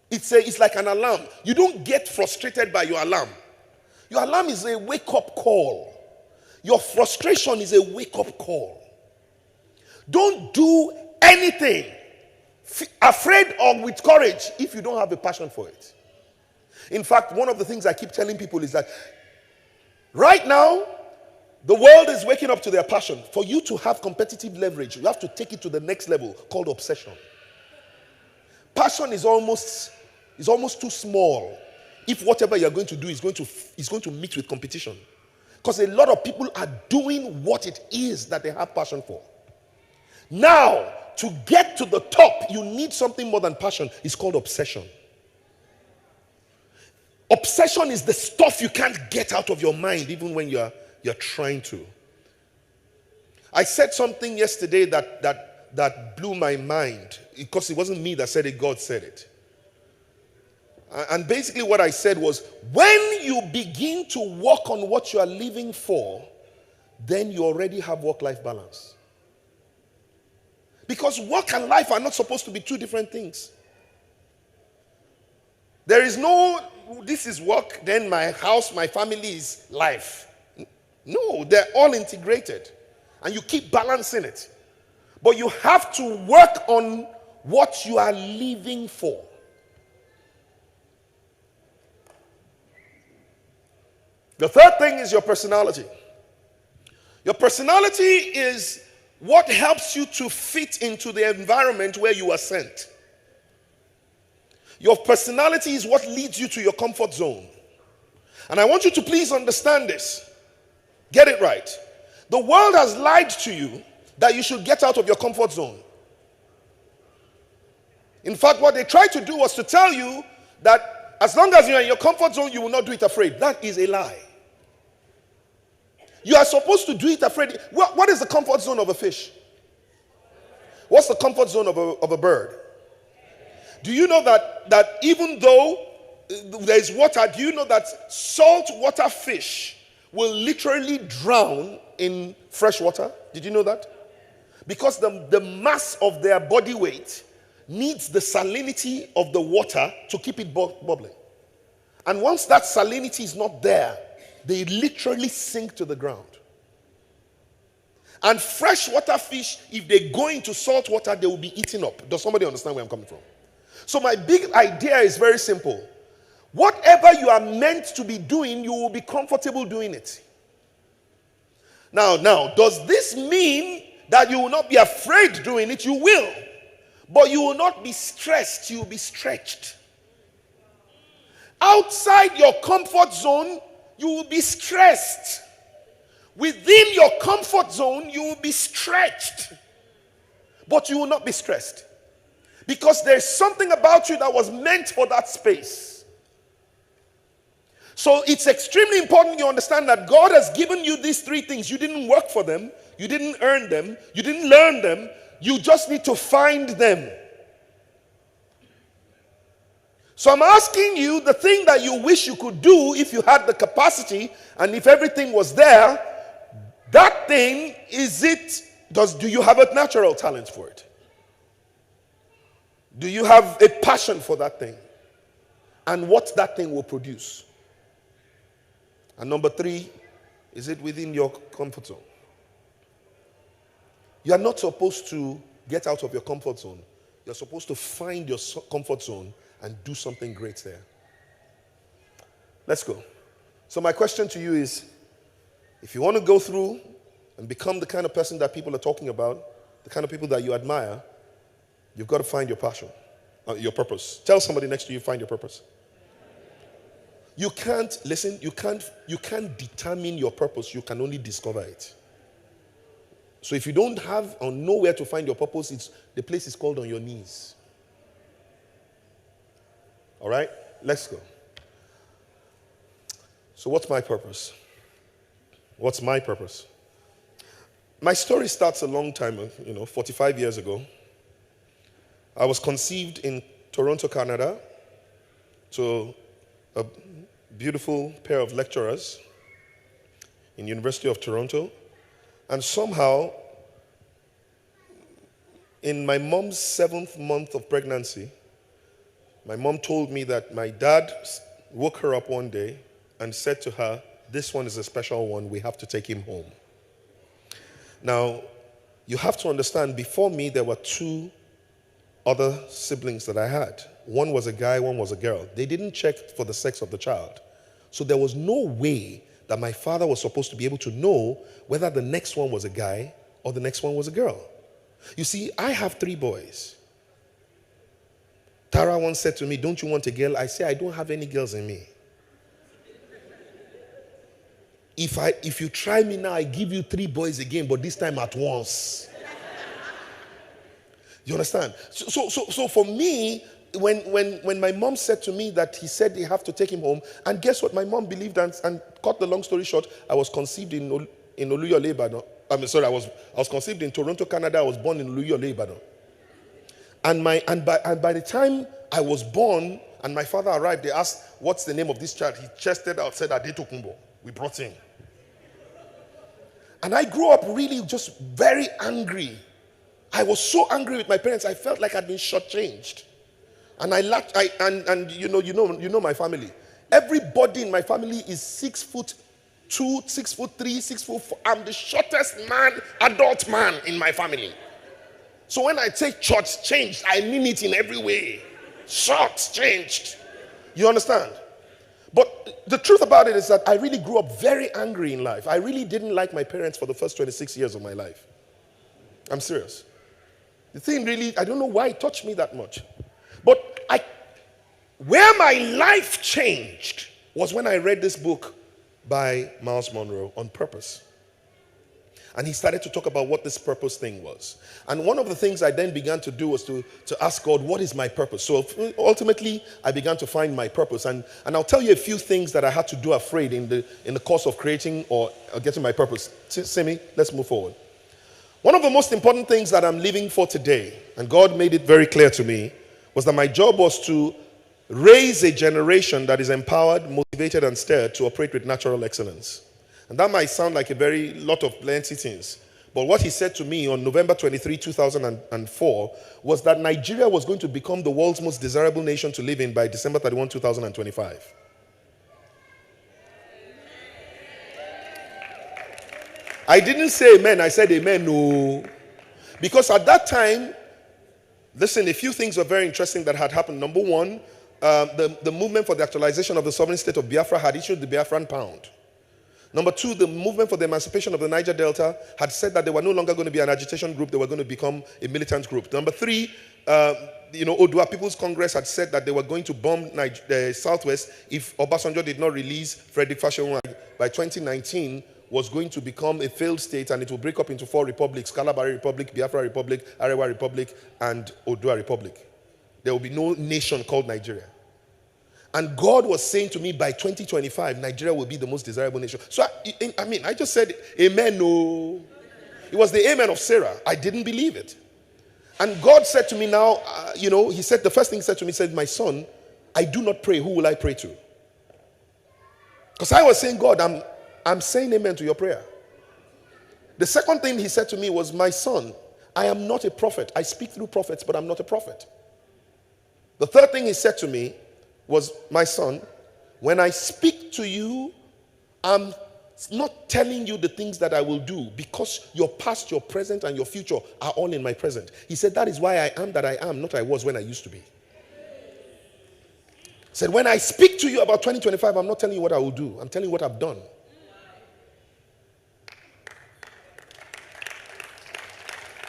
It's like an alarm. You don't get frustrated by your alarm. Your alarm is a wake-up call. Your frustration is a wake-up call. Don't do anything afraid or with courage if you don't have a passion for it. In fact, one of the things I keep telling people is that right now, the world is waking up to their passion. For you to have competitive leverage, you have to take it to the next level called obsession. Passion is almost too small if whatever you're going to do is going to meet with competition. Because a lot of people are doing what it is that they have passion for. Now, to get to the top, you need something more than passion. It's called obsession. Obsession is the stuff you can't get out of your mind even when you're trying to. I said something yesterday that blew my mind, because it wasn't me that said it, God said it. And basically what I said was, when you begin to work on what you are living for, then you already have work-life balance. Because work and life are not supposed to be two different things. There is no, this is work, then my house, my family is life. No, they're all integrated. And you keep balancing it. But you have to work on what you are living for. The third thing is your personality. Your personality is what helps you to fit into the environment where you are sent. Your personality is what leads you to your comfort zone. And I want you to please understand this. Get it right. The world has lied to you that you should get out of your comfort zone. In fact, what they tried to do was to tell you that as long as you're in your comfort zone, you will not do it afraid. That is a lie. You are supposed to do it afraid. What is the comfort zone of a fish? What's the comfort zone of a bird? Do you know that even though there is water, do you know that saltwater fish will literally drown in fresh water? Did you know that? Because the mass of their body weight needs the salinity of the water to keep it bubbling. And once that salinity is not there, they literally sink to the ground. And freshwater fish, if they go into salt water, they will be eaten up. Does somebody understand where I'm coming from? So my big idea is very simple. Whatever you are meant to be doing, you will be comfortable doing it. Now, does this mean that you will not be afraid doing it? You will. But you will not be stressed. You will be stretched. Outside your comfort zone, you will be stressed. Within your comfort zone, you will be stretched. But you will not be stressed. Because there's something about you that was meant for that space. So it's extremely important you understand that God has given you these three things. You didn't work for them. You didn't earn them. You didn't learn them. You just need to find them. So I'm asking you, the thing that you wish you could do if you had the capacity and if everything was there, that thing, do you have a natural talent for it? Do you have a passion for that thing? And what that thing will produce? And number three, is it within your comfort zone? You are not supposed to get out of your comfort zone. You're supposed to find your comfort zone and do something great there. Let's go. So my question to you is, if you want to go through and become the kind of person that people are talking about, the kind of people that you admire, you've got to find your passion, your purpose. Tell somebody next to you, find your purpose. You can't determine your purpose, you can only discover it. So if you don't have or know where to find your purpose, the place is called on your knees. All right, let's go. So what's my purpose? What's my purpose? My story starts a long time, 45 years ago. I was conceived in Toronto, Canada, to a beautiful pair of lecturers in University of Toronto. And somehow, in my mom's 7th month of pregnancy, my mom told me that my dad woke her up one day and said to her, "This one is a special one, we have to take him home." Now, you have to understand, before me, there were 2 other siblings that I had. One was a guy, one was a girl. They didn't check for the sex of the child. So there was no way that my father was supposed to be able to know whether the next one was a guy or the next one was a girl. You see, I have 3 boys. Tara once said to me, "Don't you want a girl?" I say, "I don't have any girls in me. If you try me now, I give you 3 boys again, but this time at once." You understand? So for me, when my mom said to me that he said they have to take him home, and guess what? My mom believed, and cut the long story short, I was conceived in Oluyole, Ibadan. I was conceived in Toronto, Canada. I was born in Oluyole, Ibadan. And by the time I was born and my father arrived, they asked, "What's the name of this child?" He chested out, said, "Adetokunbo." We brought him. And I grew up really just very angry. I was so angry with my parents, I felt like I'd been shortchanged. And you know my family. Everybody in my family is 6'2", 6'3", 6'4". I'm the shortest adult man in my family. So when I say short changed, I mean it in every way. Short changed. You understand? But the truth about it is that I really grew up very angry in life. I really didn't like my parents for the first 26 years of my life. I'm serious. The thing really, I don't know why it touched me that much. But where my life changed was when I read this book by Miles Monroe, On Purpose. And he started to talk about what this purpose thing was. And one of the things I then began to do was to ask God, what is my purpose? So ultimately, I began to find my purpose. And I'll tell you a few things that I had to do afraid in the course of creating or getting my purpose. Simi, let's move forward. One of the most important things that I'm living for today, and God made it very clear to me, was that my job was to raise a generation that is empowered, motivated, and stirred to operate with natural excellence. And that might sound like a very lot of plenty things. But what he said to me on November 23, 2004, was that Nigeria was going to become the world's most desirable nation to live in by December 31, 2025. I didn't say amen, I said amen, no. Because at that time, listen, a few things were very interesting that had happened. Number one, the movement for the actualization of the sovereign state of Biafra had issued the Biafran pound. Number two, the movement for the emancipation of the Niger Delta had said that they were no longer going to be an agitation group, they were going to become a militant group. Number three, Odua People's Congress had said that they were going to bomb the Southwest if Obasanjo did not release Frederick Fashion by 2019, was going to become a failed state and it will break up into 4 republics: Kalabari Republic, Biafra Republic, Arewa Republic, and Odua Republic. There will be no nation called Nigeria. And God was saying to me, by 2025, Nigeria will be the most desirable nation. So, I just said, amen, no. It was the amen of Sarah. I didn't believe it. And God said to me now, he said, the first thing he said to me, he said, "My son, I do not pray. Who will I pray to?" Because I was saying, God, I'm saying amen to your prayer. The second thing he said to me was, "My son, I am not a prophet. I speak through prophets, but I'm not a prophet." The third thing he said to me was, "My son, when I speak to you, I'm not telling you the things that I will do, because your past, your present, and your future are all in my present." He said, "That is why I am that I am, not I was when I used to be." He said, "When I speak to you about 2025, I'm not telling you what I will do. I'm telling you what I've done."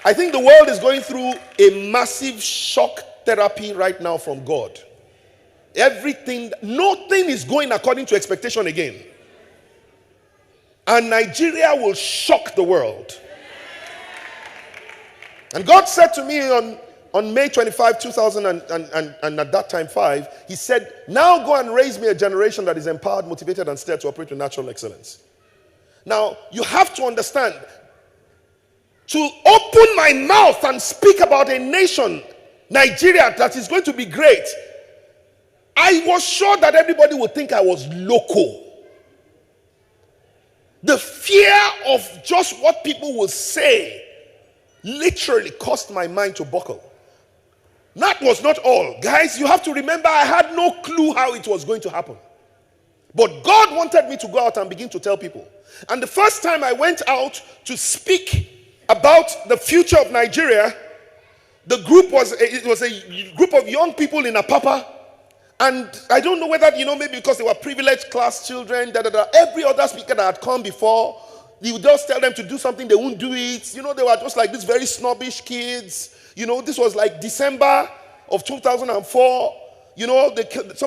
I think the world is going through a massive shock therapy right now from God. Nothing is going according to expectation again. And Nigeria will shock the world. And God said to me on On May 25, 2000 and at that time 5, he said, now go and raise me a generation that is empowered, motivated, and stirred to operate with natural excellence. Now, you have to understand, to open my mouth and speak about a nation, Nigeria, that is going to be great, I was sure that everybody would think I was loco. The fear of just what people will say literally caused my mind to buckle. That was not all. Guys, you have to remember, I had no clue how it was going to happen. But God wanted me to go out and begin to tell people. And the first time I went out to speak about the future of Nigeria, the group was a group of young people in Apapa. And I don't know whether, maybe because they were privileged class children, every other speaker that had come before, you would just tell them to do something, they wouldn't do it. They were just like these very snobbish kids. This was like December of 2004.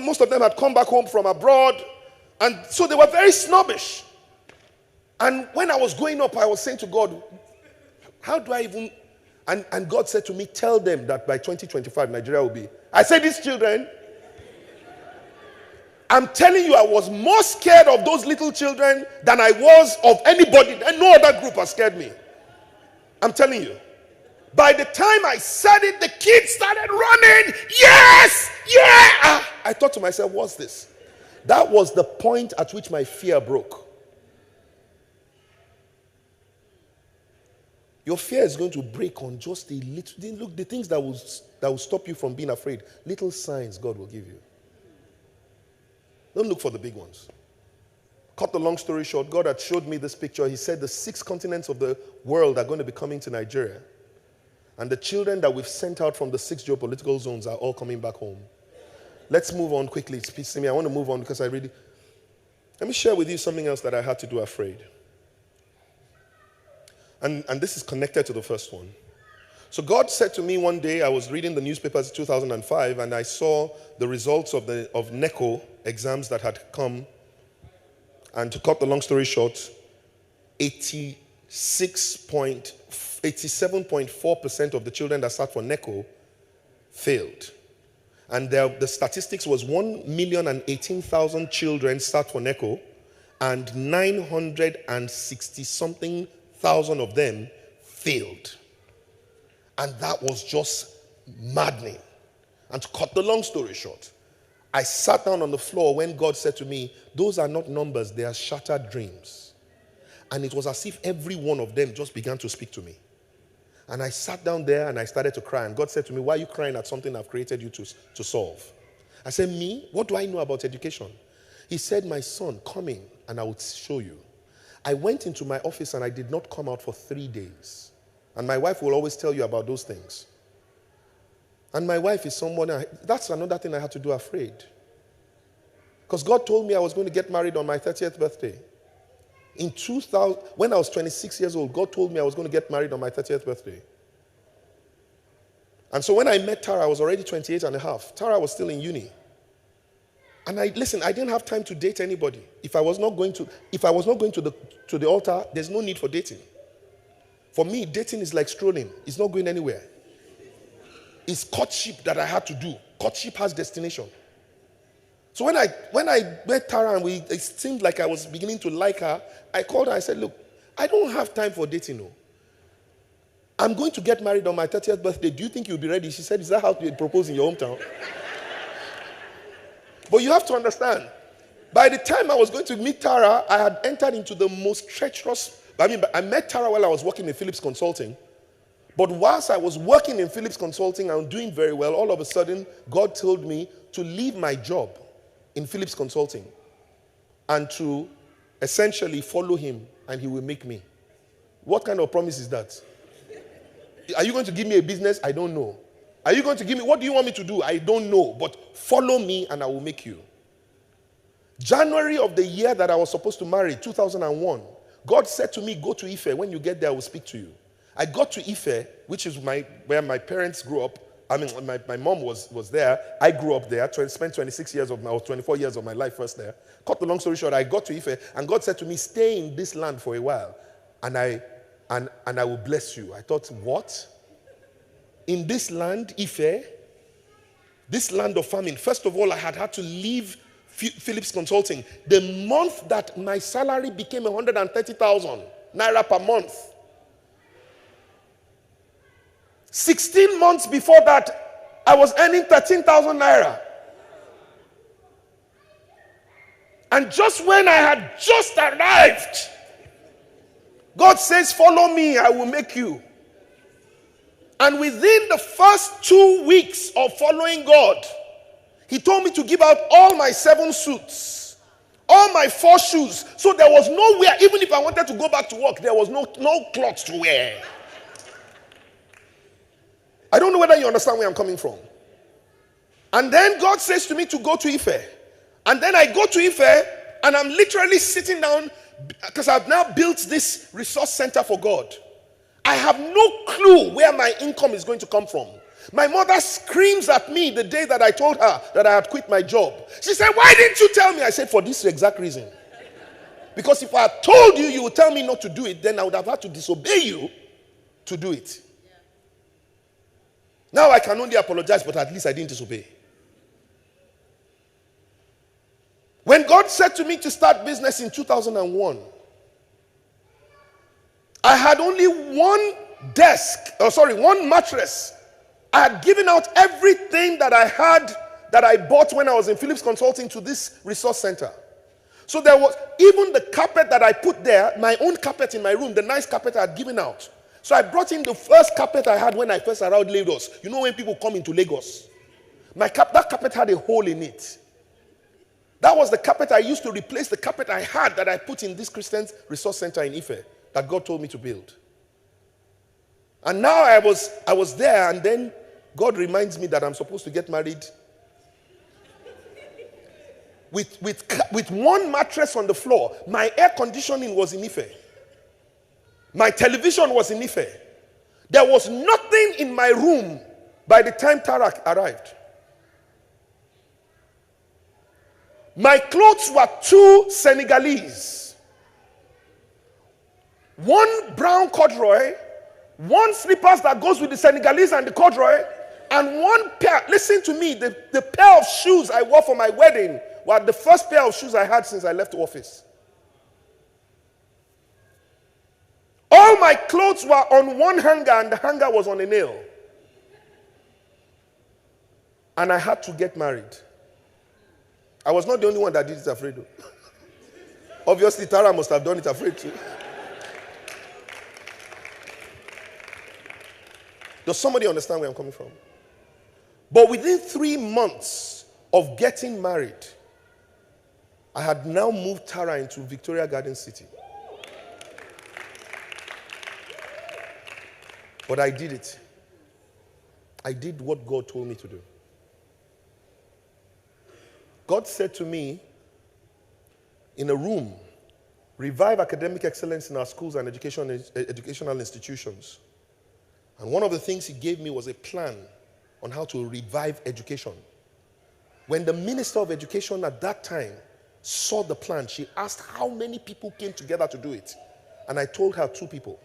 Most of them had come back home from abroad. And so they were very snobbish. And when I was going up, I was saying to God, how do I even... And God said to me, tell them that by 2025, Nigeria will be... I said, these children... I'm telling you, I was more scared of those little children than I was of anybody. And no other group has scared me. I'm telling you. By the time I said it, the kids started running. Yes! Yeah! I thought to myself, what's this? That was the point at which my fear broke. Your fear is going to break on just a little... Look, the things that will stop you from being afraid. Little signs God will give you. Don't look for the big ones. Cut the long story short, God had showed me this picture. He said the 6 continents of the world are going to be coming to Nigeria. And the children that we've sent out from the 6 geopolitical zones are all coming back home. Let's move on quickly. It's me. I want to move on because let me share with you something else that I had to do afraid. And this is connected to the first one. So God said to me one day, I was reading the newspapers in 2005, and I saw the results of NECO exams that had come. And to cut the long story short, 87.4% of the children that sat for NECO failed. And the statistics was 1,018,000 children sat for NECO, and 960-something thousand of them failed. And that was just maddening. And to cut the long story short, I sat down on the floor when God said to me, those are not numbers, they are shattered dreams. And it was as if every one of them just began to speak to me. And I sat down there and I started to cry. And God said to me, why are you crying at something I've created you to solve? I said, me? What do I know about education? He said, my son, come in and I will show you. I went into my office and I did not come out for 3 days. And my wife will always tell you about those things. And my wife is someone, that's another thing I had to do afraid. Because God told me I was going to get married on my 30th birthday. In 2000, when I was 26 years old, God told me I was going to get married on my 30th birthday. And so when I met Tara, I was already 28 and a half. Tara was still in uni. And I didn't have time to date anybody. If I was not going to the altar, there's no need for dating. For me, dating is like strolling. It's not going anywhere. It's courtship that I had to do. Courtship has destination. So when I met Tara and it seemed like I was beginning to like her, I called her. I said, look, I don't have time for dating. No. I'm going to get married on my 30th birthday. Do you think you'll be ready? She said, is that how you propose in your hometown? But you have to understand, by the time I was going to meet Tara, I had entered into the most treacherous... I met Tara while I was working in Philips Consulting. But whilst I was working in Philips Consulting and doing very well, all of a sudden, God told me to leave my job in Philips Consulting and to essentially follow him, and he will make me. What kind of promise is that? Are you going to give me a business? I don't know. Are you going to give me, what do you want me to do? I don't know. But follow me and I will make you. January of the year that I was supposed to marry, 2001, God said to me, go to Ife. When you get there, I will speak to you. I got to Ife, which is where my parents grew up. I mean, my mom was there. I grew up there. Spent 24 years of my life first there. Cut the long story short, I got to Ife, and God said to me, stay in this land for a while, and I will bless you. I thought, what? in this land, Ife, this land of famine. First of all, I had to leave Phillips Consulting the month that my salary became 130,000 naira per month. 16 months before that, I was earning 13,000 naira. And just when I had just arrived, God says, follow me, I will make you. And within the first 2 weeks of following God, he told me to give out all my 7 suits, all my 4 shoes. So there was nowhere, even if I wanted to go back to work, there was no clothes to wear. I don't know whether you understand where I'm coming from. And then God says to me to go to Ife. And then I go to Ife, and I'm literally sitting down because I've now built this resource center for God. I have no clue where my income is going to come from. My mother screams at me the day that I told her that I had quit my job. She said, why didn't you tell me? I said, for this exact reason. Because if I had told you, you would tell me not to do it, then I would have had to disobey you to do it. Now I can only apologize, but at least I didn't disobey. When God said to me to start business in 2001, I had only one mattress. I had given out everything that I had, that I bought when I was in Phillips Consulting, to this resource center. So there was even the carpet that I put there, my own carpet in my room, the nice carpet I had given out. So I brought in the first carpet I had when I first arrived Lagos. You know when people come into Lagos? That carpet had a hole in it. That was the carpet I used to replace the carpet I had that I put in this Christian resource center in Ife that God told me to build. And now I was there, and then God reminds me that I'm supposed to get married with one mattress on the floor. My air conditioning was in Ife. My television was in Ife. There was nothing in my room by the time Tarak arrived. My clothes were 2 Senegalese. 1 brown corduroy, 1 slippers that goes with the Senegalese and the corduroy, and 1 pair. Listen to me, the pair of shoes I wore for my wedding were the first pair of shoes I had since I left office. All my clothes were on 1 hanger, and the hanger was on a nail. And I had to get married. I was not the only one that did it afraid. Obviously, Tara must have done it afraid too. Does somebody understand where I'm coming from? But within 3 months of getting married, I had now moved Tara into Victoria Garden City. But I did it. I did what God told me to do. God said to me, in a room, revive academic excellence in our schools and educational institutions. And one of the things he gave me was a plan on how to revive education. When the Minister of Education at that time saw the plan, she asked how many people came together to do it. And I told her 2 people.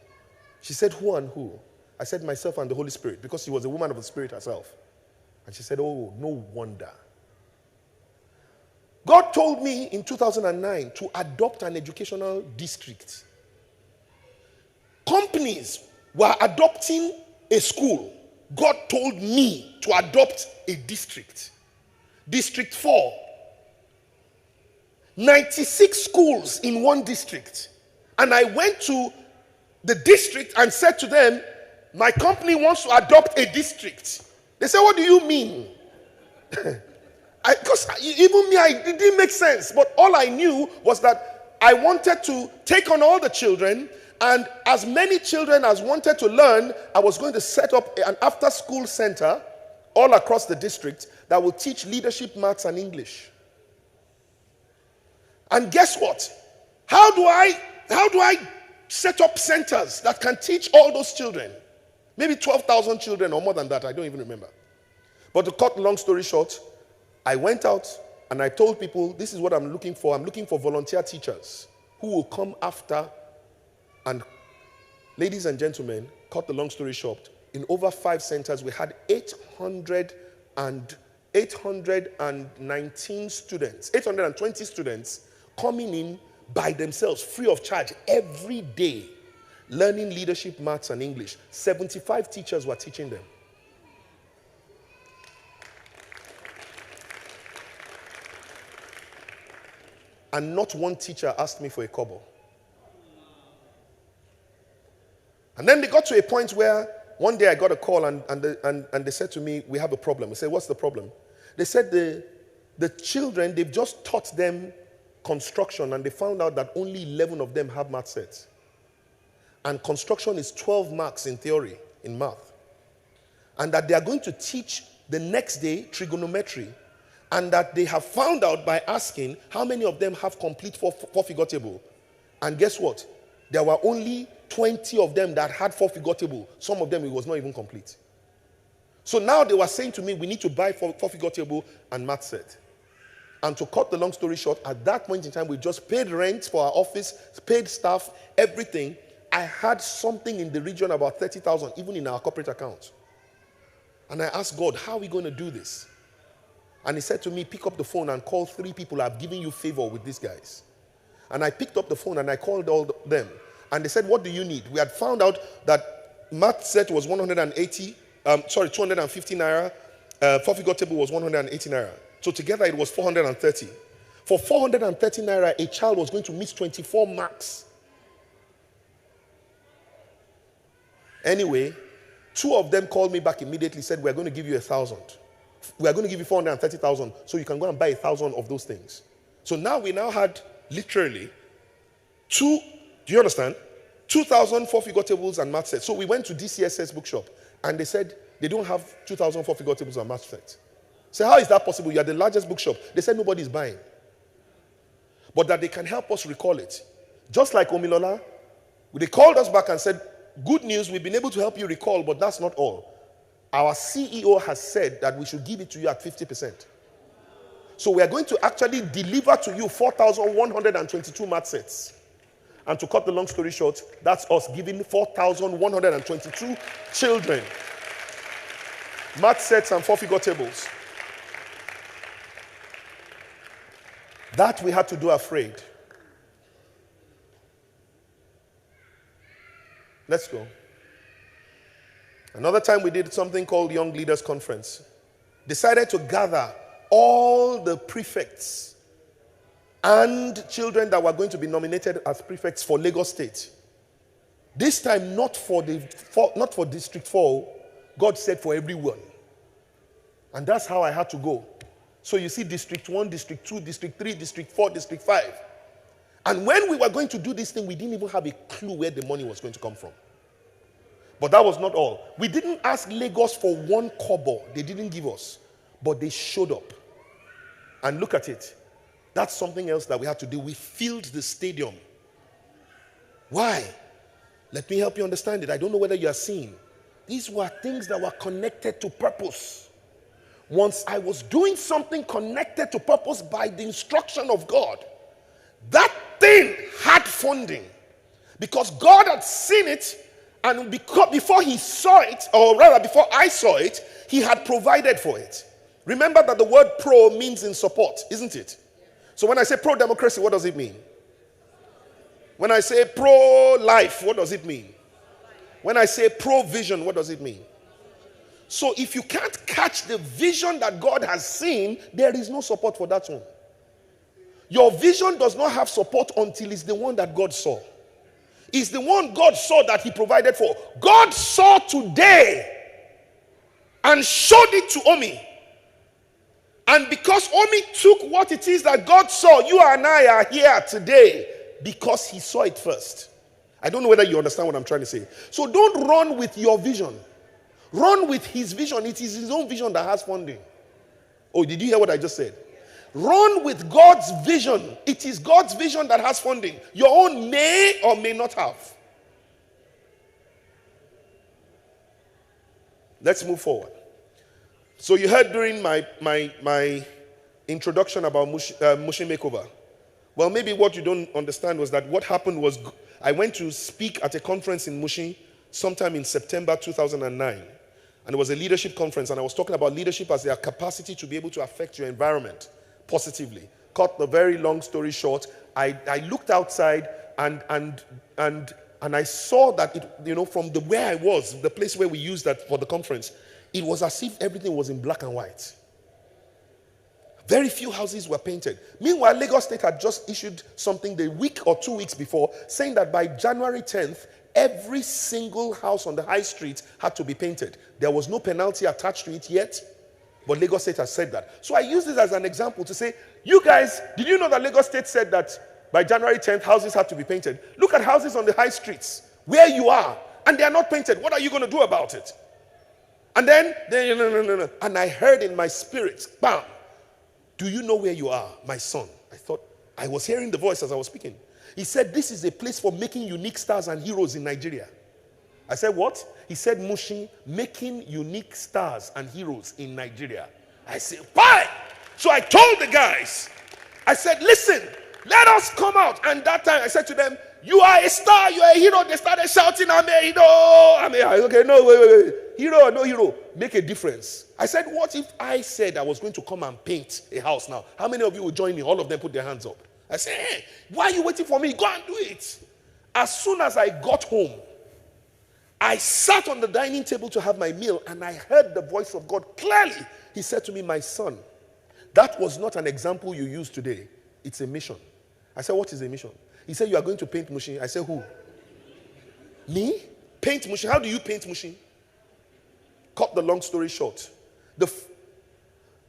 She said, who and who? I said, myself and the Holy Spirit, because she was a woman of the Spirit herself. And she said, oh, no wonder. God told me in 2009 to adopt an educational district. Companies were adopting a school. God told me to adopt a district. District 4. 96 schools in one district. And I went to the district and said to them, my company wants to adopt a district. They said, what do you mean? Because even me, it didn't make sense. But all I knew was that I wanted to take on all the children, and as many children as wanted to learn, I was going to set up an after-school center all across the district that will teach leadership, maths, and English. And guess what? How do I set up centers that can teach all those children? Maybe 12,000 children or more than that. I don't even remember. But to cut long story short, I went out and I told people, this is what I'm looking for. I'm looking for volunteer teachers who will come after. And ladies and gentlemen, cut the long story short, in over 5 centers, we had 819 students, 820 students coming in by themselves, free of charge, every day, learning leadership, maths, and English. 75 teachers were teaching them. And not one teacher asked me for a kobo. And then they got to a point where one day I got a call and they said to me, we have a problem. I said, what's the problem? They said the children, they've just taught them construction and they found out that only 11 of them have math sets. And construction is 12 marks in theory, in math. And that they are going to teach the next day trigonometry. And that they have found out by asking how many of them have complete four-figure table. And guess what? There were only 20 of them that had four-figure table. Some of them, it was not even complete. So now they were saying to me, we need to buy four-figure table and math set. And to cut the long story short, at that point in time, we just paid rent for our office, paid staff, everything. I had something in the region about 30,000, even in our corporate account. And I asked God, how are we going to do this? And he said to me, pick up the phone and call 3 people. I've given you favor with these guys. And I picked up the phone and I called all them. And they said, what do you need? We had found out that math set was 250 naira. Four-figure table was 180 naira. So together it was 430. For 430 naira, a child was going to miss 24 marks. Anyway, 2 of them called me back immediately, said, we're going to give you 1,000. We are going to give you 430,000 so you can go and buy 1,000 of those things. So now we had literally 2, do you understand? 2,000 four-figure tables and math sets. So we went to DCSS bookshop and they said they don't have 2,000 four-figure tables and math sets. So how is that possible? You are the largest bookshop. They said nobody's buying. But that they can help us recall it. Just like Omilola, they called us back and said, good news, we've been able to help you recall, but that's not all. Our CEO has said that we should give it to you at 50%. So we are going to actually deliver to you 4,122 math sets. And to cut the long story short, that's us giving 4,122 children math sets and four-figure tables. That we had to do afraid. Let's go. Another time we did something called Young Leaders Conference. Decided to gather all the prefects and children that were going to be nominated as prefects for Lagos State. This time not for District 4, God said for everyone. And that's how I had to go. So you see District 1, District 2, District 3, District 4, District 5. And when we were going to do this thing, we didn't even have a clue where the money was going to come from. But that was not all. We didn't ask Lagos for 1 kobo. They didn't give us. But they showed up. And look at it. That's something else that we had to do. We filled the stadium. Why? Let me help you understand it. I don't know whether you are seeing. These were things that were connected to purpose. Once I was doing something connected to purpose by the instruction of God, that thing had funding. Because God had seen it. And before he saw it, or rather before I saw it, he had provided for it. Remember that the word pro means in support, isn't it? So when I say pro-democracy, what does it mean? When I say pro-life, what does it mean? When I say pro-vision, what does it mean? So if you can't catch the vision that God has seen, there is no support for that one. Your vision does not have support until it's the one that God saw. Is the one God saw that he provided for. God saw today and showed it to Omi. And because Omi took what it is that God saw, you and I are here today because he saw it first. I don't know whether you understand what I'm trying to say. So don't run with your vision. Run with his vision. It is his own vision that has funding. Oh, did you hear what I just said? Run with God's vision. It is God's vision that has funding. Your own may or may not have. Let's move forward. So you heard during my introduction about Mushin Makeover. Well, maybe what you don't understand was that what happened was I went to speak at a conference in Mushin. sometime in September 2009. And it was a leadership conference, and I was talking about leadership as their capacity to be able to affect your environment positively. Cut the very long story short, I looked outside and I saw that from where I was, the place where we used that for the conference, it was as if everything was in black and white. Very few houses were painted. Meanwhile, Lagos State had just issued something the week or 2 weeks before, saying that by January 10th, every single house on the high street had to be painted. There was no penalty attached to it yet, but Lagos State has said that. So I use this as an example to say, you guys, did you know that Lagos State said that by January 10th, houses have to be painted? Look at houses on the high streets, where you are, and they are not painted. What are you going to do about it? And then, no. And I heard in my spirit, bam, do you know where you are, my son? I thought, I was hearing the voice as I was speaking. He said, this is a place for making unique stars and heroes in Nigeria. I said, what? He said, Mushin, making unique stars and heroes in Nigeria. I said, why? So I told the guys, I said, listen, let us come out. And that time I said to them, you are a star, you are a hero. They started shouting, I'm a hero. Okay, no, wait. Hero or no hero, make a difference. I said, what if I said I was going to come and paint a house now? How many of you will join me? All of them put their hands up. I said, hey, why are you waiting for me? Go and do it. As soon as I got home, I sat on the dining table to have my meal, and I heard the voice of God clearly. He said to me, my son, that was not an example you used today. It's a mission. I said, what is a mission? He said, you are going to paint Mushin. I said, who? Me? Paint Mushin? How do you paint Mushin? Cut the long story short.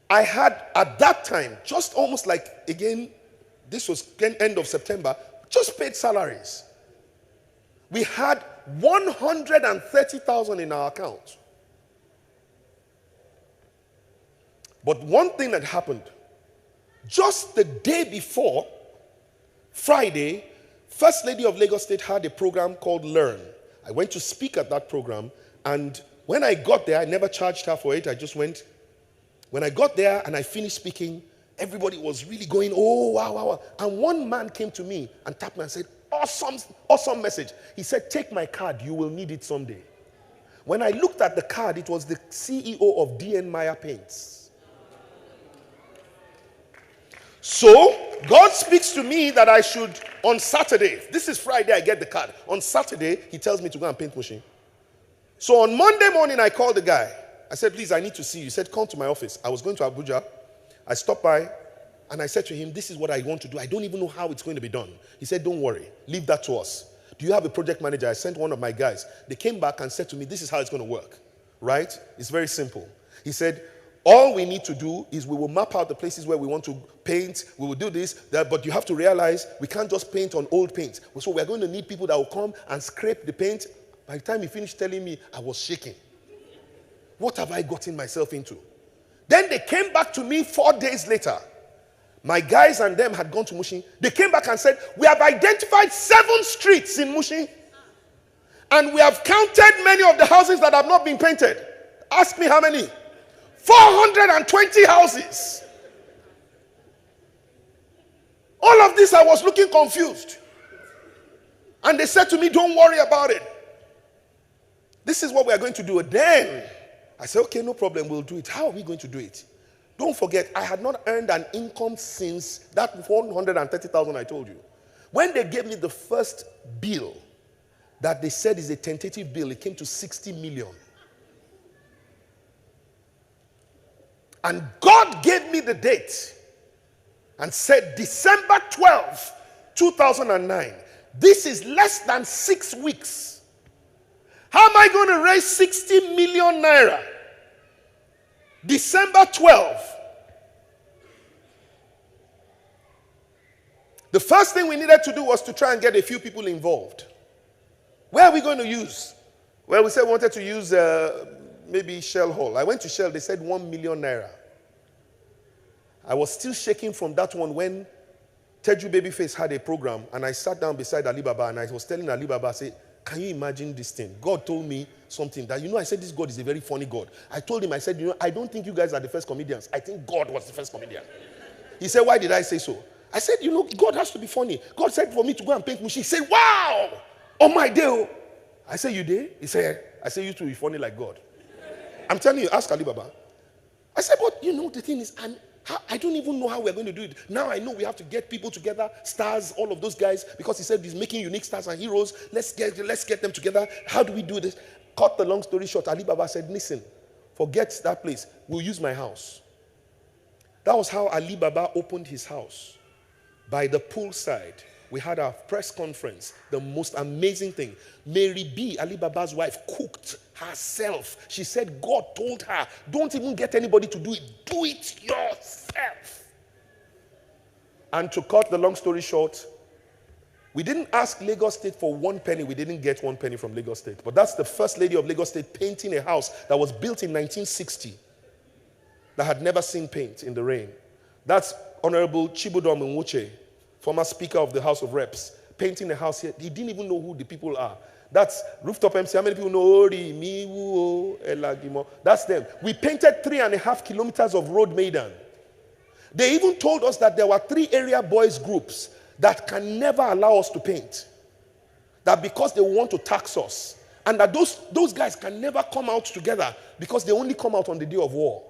I had, at that time, just almost like, again, this was end of September, just paid salaries. We had 130,000 in our account. But one thing that happened, just the day before, Friday, First Lady of Lagos State had a program called Learn. I went to speak at that program, and when I got there, I never charged her for it. I just went. When I got there and I finished speaking, everybody was really going, oh, wow. And one man came to me and tapped me and said, awesome message. He said, take my card, you will need it someday. When I looked at the card, it was the CEO of DN Meyer Paints. So, God speaks to me that I should, on Saturday, this is Friday, I get the card. On Saturday, he tells me to go and paint Mushin. So on Monday morning, I called the guy. I said, please, I need to see you. He said, come to my office. I was going to Abuja. I stopped by, and I said to him, this is what I want to do. I don't even know how it's going to be done. He said, don't worry. Leave that to us. Do you have a project manager? I sent one of my guys. They came back and said to me, this is how it's going to work. Right? It's very simple. He said, all we need to do is we will map out the places where we want to paint. We will do this, that, but you have to realize we can't just paint on old paint. So we're going to need people that will come and scrape the paint. By the time he finished telling me, I was shaking. What have I gotten myself into? Then they came back to me 4 days later. My guys and them had gone to Mushin. They came back and said, we have identified 7 streets in Mushin. And we have counted many of the houses that have not been painted. Ask me how many? 420 houses. All of this, I was looking confused. And they said to me, don't worry about it. This is what we are going to do. Then I said, okay, no problem, we'll do it. How are we going to do it? Don't forget, I had not earned an income since that 130,000 I told you. When they gave me the first bill that they said is a tentative bill, it came to 60 million. And God gave me the date and said December 12, 2009. This is less than 6 weeks. How am I going to raise 60 million naira? December 12. The first thing we needed to do was to try and get a few people involved. Where are we going to use? Well, we said we wanted to use maybe Shell Hall. I went to Shell, they said 1 million naira. I was still shaking from that one when Teju Babyface had a program, and I sat down beside Alibaba and I was telling Alibaba, I said, can you imagine this thing? God told me something that, I said this God is a very funny God. I told him, I said, I don't think you guys are the first comedians. I think God was the first comedian. He said, why did I say so? I said, God has to be funny. God said for me to go and paint Mushi. He said, wow, on my day. I say, you did? He said, I say, you too, you're funny like God. I'm telling you, ask Alibaba. I said, but you know, the thing is, I don't even know how we're going to do it. Now I know we have to get people together, stars, all of those guys, because he said he's making unique stars and heroes. Let's get them together. How do we do this? Cut the long story short, Alibaba said, listen, forget that place. We'll use my house. That was how Alibaba opened his house. By the poolside. We had our press conference. The most amazing thing. Mary B., Alibaba's wife, cooked herself. She said God told her, don't even get anybody to do it. Do it yourself. And to cut the long story short, we didn't ask Lagos State for 1 penny. We didn't get 1 penny from Lagos State. But that's the first lady of Lagos State painting a house that was built in 1960 that had never seen paint in the rain. That's Honorable Chibudom Nwuche, former Speaker of the House of Reps, painting a house here. He didn't even know who the people are. That's Rooftop MC. How many people know Ori, Miwu, Elagimo? That's them. We painted 3.5 kilometers of road maiden. They even told us that there were 3 area boys groups that can never allow us to paint. That because they want to tax us. And that those guys can never come out together because they only come out on the day of war.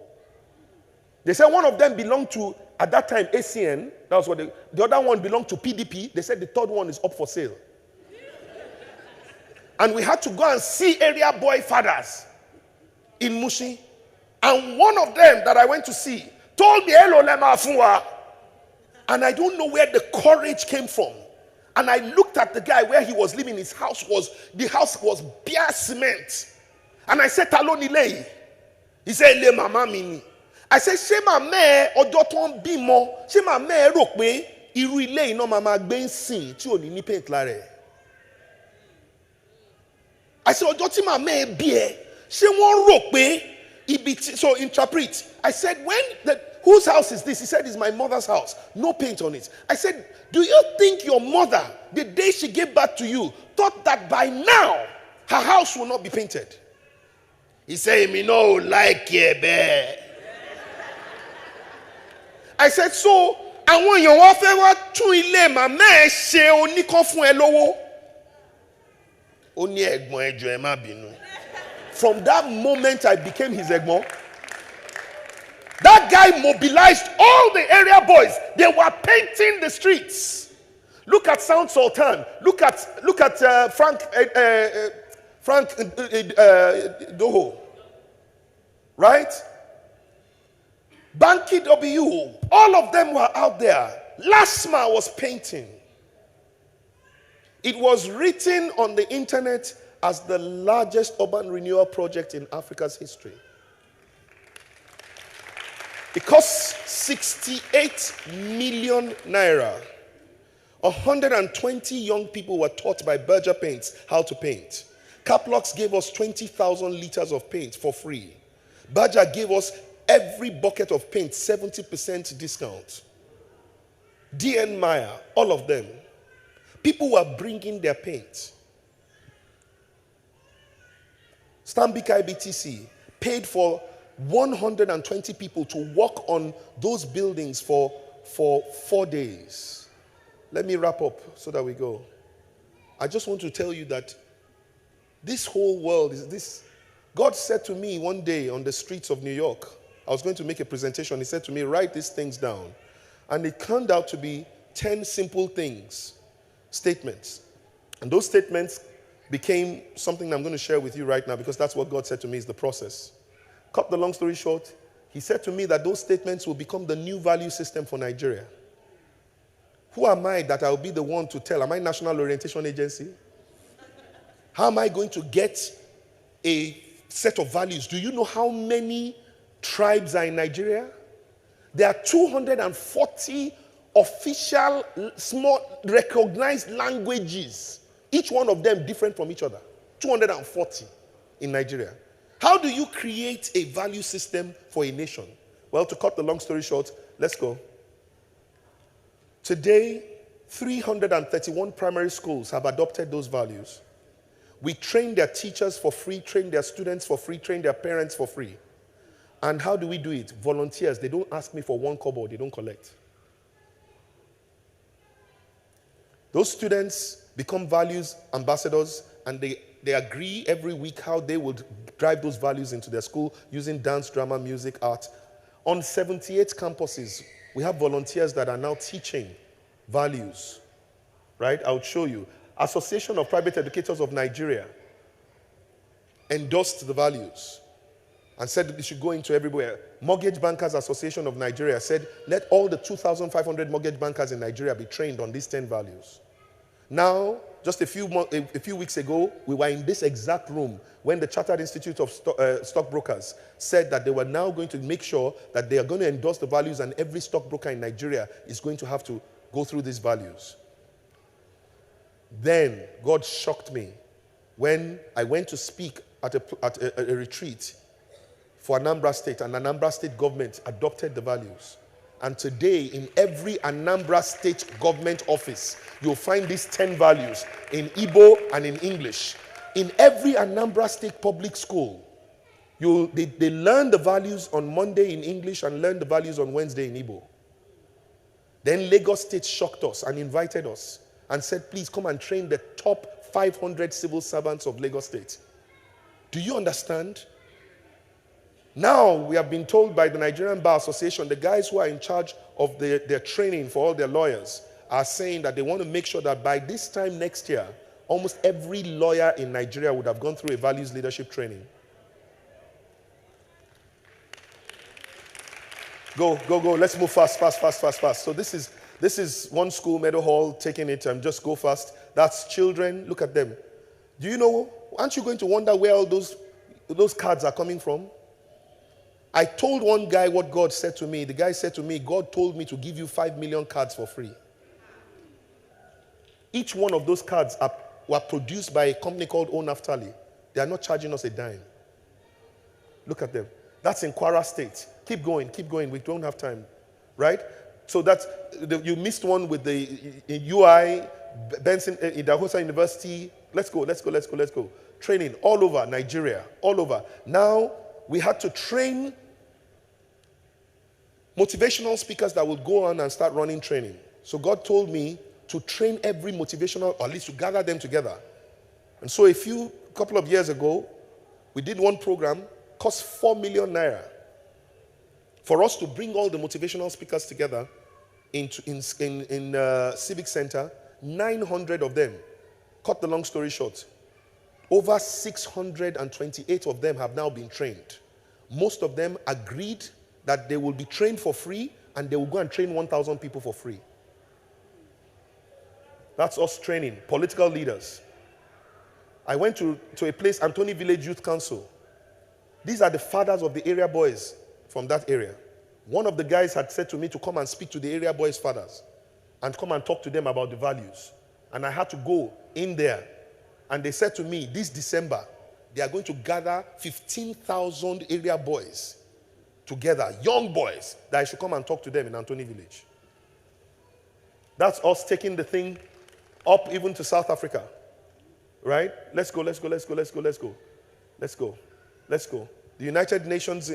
They said one of them belonged to, at that time, ACN. That was what the other one belonged to PDP. They said the third one is up for sale. And we had to go and see area boy fathers in Mushi. And one of them that I went to see told me, hello, Lema Afunwa. And I don't know where the courage came from. And I looked at the guy where he was living. The house was bare cement. And I said, Taloni lei. He said, Le mama mini. I said, ṣé màmá ọjọ́ tó ń bímọ, ṣé màmá rò pé irú ilé iná màmá gbé ń sìn tí ò ní paint lára ẹ̀. I said, ọjọ́ tí màmá bí ẹ, ṣé wọ́n rò pé ibi tí, so interpret. I said, whose house is this? He said, it's my mother's house. No paint on it. I said, do you think your mother, the day she gave birth to you, thought that by now her house will not be painted? He said, me no like it, babe. I said, so, àwọn èèyàn wọ́n fẹ́ wá tún ilé màmá ẹ̀ ṣe oníkan fún ẹ lówó. Ó ní ẹ̀gbọ́n ẹjọ́ ẹ má bínú. From that moment, I became his ẹ̀gbọ́n. That guy mobilized all the area boys. They were painting the streets. Look at Sound Sultan. Look at Frank Doho. Right? Banky W. All of them were out there. Lasma was painting. It was written on the internet as the largest urban renewal project in Africa's history. It cost 68 million naira. 120 young people were taught by Berger Paints how to paint. Caplux gave us 20,000 liters of paint for free. Berger gave us every bucket of paint 70% discount. DN Meyer, all of them. People were bringing their paint. Stanbic IBTC paid for 120 people to work on those buildings for 4 days. Let me wrap up so that we go. I just want to tell you that this whole world is this. God said to me one day on the streets of New York, I was going to make a presentation. He said to me, write these things down. And it turned out to be 10 simple things, statements. And those statements became something I'm going to share with you right now because that's what God said to me is the process. Cut the long story short, he said to me that those statements will become the new value system for Nigeria. Who am I that I'll be the one to tell? Am I National Orientation Agency? How am I going to get a set of values? Do you know how many tribes are in Nigeria? There are 240 official, small, recognized languages. Each one of them different from each other. 240 in Nigeria. How do you create a value system for a nation? Well, to cut the long story short, let's go. Today, 331 primary schools have adopted those values. We train their teachers for free, train their students for free, train their parents for free. And how do we do it? Volunteers. They don't ask me for 1 kobo, they don't collect. Those students become values ambassadors and they they agree every week how they would drive those values into their school using dance, drama, music, art. On 78 campuses, we have volunteers that are now teaching values, right? I would show you. Association of Private Educators of Nigeria endorsed the values and said that it should go into everywhere. Mortgage Bankers Association of Nigeria said, let all the 2,500 mortgage bankers in Nigeria be trained on these 10 values. Now, just a few weeks ago, we were in this exact room when the Chartered Institute of Stockbrokers said that they were now going to make sure that they are going to endorse the values, and every stockbroker in Nigeria is going to have to go through these values. Then, God shocked me when I went to speak at a retreat for Anambra State, and Anambra State government adopted the values. And today, in every Anambra State government office, you'll find these 10 values in Igbo and in English. In every Anambra State public school, they learn the values on Monday in English and learn the values on Wednesday in Igbo. Then Lagos State shocked us and invited us and said, please come and train the top 500 civil servants of Lagos State. Do you understand? Now we have been told by the Nigerian Bar Association, the guys who are in charge of their training for all their lawyers are saying that they want to make sure that by this time next year, almost every lawyer in Nigeria would have gone through a values leadership training. Go. Let's move fast. So this is one school, Meadow Hall, taking it. Just go fast. That's children. Look at them. Do you know? Aren't you going to wonder where all those cards are coming from? I told one guy what God said to me. The guy said to me, God told me to give you 5 million cards for free. Each one of those cards were produced by a company called O Naftali. They are not charging us a dime. Look at them. That's in Kwara State. Keep going. We don't have time. Right? So you missed one with the UI, Benson, Idahosa University. Let's go. Training all over Nigeria, all over. Now, we had to train motivational speakers that would go on and start running training. So God told me to train every motivational, or at least to gather them together. And so couple of years ago, we did one program, cost 4 million naira, for us to bring all the motivational speakers together in Civic Center. 900 of them. Cut the long story short, over 628 of them have now been trained. Most of them agreed that they will be trained for free, and they will go and train 1,000 people for free. That's us training political leaders. I went to a place, Antoni Village Youth Council. These are the fathers of the area boys from that area. One of the guys had said to me to come and speak to the area boys' fathers and come and talk to them about the values. And I had to go in there. And they said to me, this December, they are going to gather 15,000 area boys together, young boys, that I should come and talk to them in Antoni Village. That's us taking the thing up even to South Africa. Right? Let's go. The United Nations,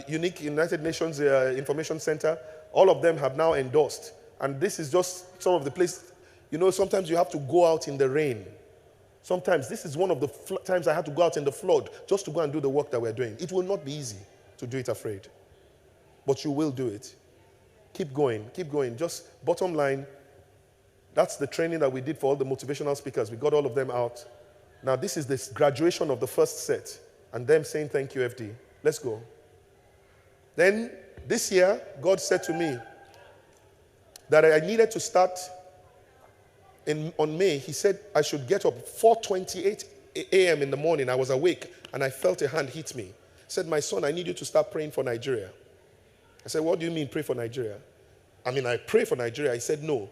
unique United Nations Information Center, all of them have now endorsed. And this is just some of the places. You know, sometimes you have to go out in the rain. Sometimes this is one of the times I had to go out in the flood just to go and do the work that we're doing. It will not be easy to do it afraid. But you will do it. Keep going. Just bottom line, that's the training that we did for all the motivational speakers. We got all of them out. Now this is this graduation of the first set and them saying thank you, FD. Let's go. Then this year, God said to me that I needed to start on May. He said I should get up 4:28 a.m. in the morning. I was awake and I felt a hand hit me. He said, my son, I need you to start praying for Nigeria. I said, what do you mean pray for Nigeria? I mean, I pray for Nigeria. He said, no.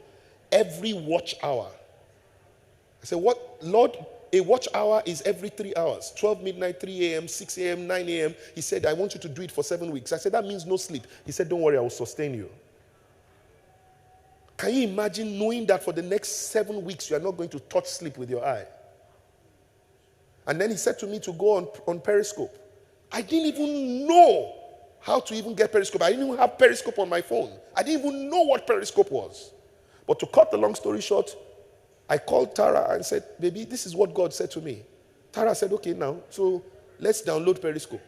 Every watch hour. I said, what? Lord, a watch hour is every 3 hours. 12 midnight, 3 a.m., 6 a.m., 9 a.m. He said, I want you to do it for 7 weeks. I said, that means no sleep. He said, don't worry, I will sustain you. Can you imagine knowing that for the next 7 weeks you are not going to touch sleep with your eye? And then he said to me to go on Periscope. I didn't even know how to even get Periscope. I didn't even have Periscope on my phone. I didn't even know what Periscope was. But to cut the long story short, I called Tara and said, baby, this is what God said to me. Tara said, okay, now, so let's download Periscope.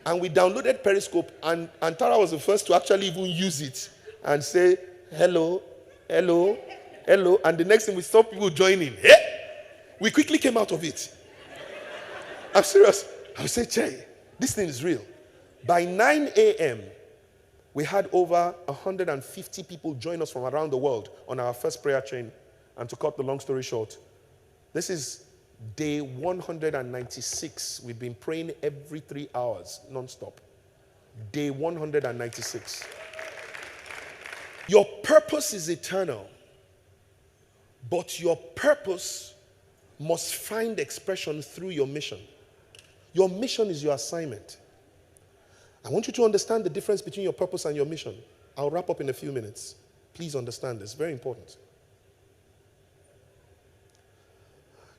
And we downloaded Periscope, and Tara was the first to actually even use it and say, hello, hello, hello. And the next thing, we saw people joining. Hey! We quickly came out of it. I'm serious. I would say, Che, this thing is real. By 9 a.m., we had over 150 people join us from around the world on our first prayer chain. And to cut the long story short, this is day 196. We've been praying every 3 hours, non-stop. Day 196. Your purpose is eternal, but your purpose must find expression through your mission. Your mission is your assignment. I want you to understand the difference between your purpose and your mission. I'll wrap up in a few minutes. Please understand this. Very important.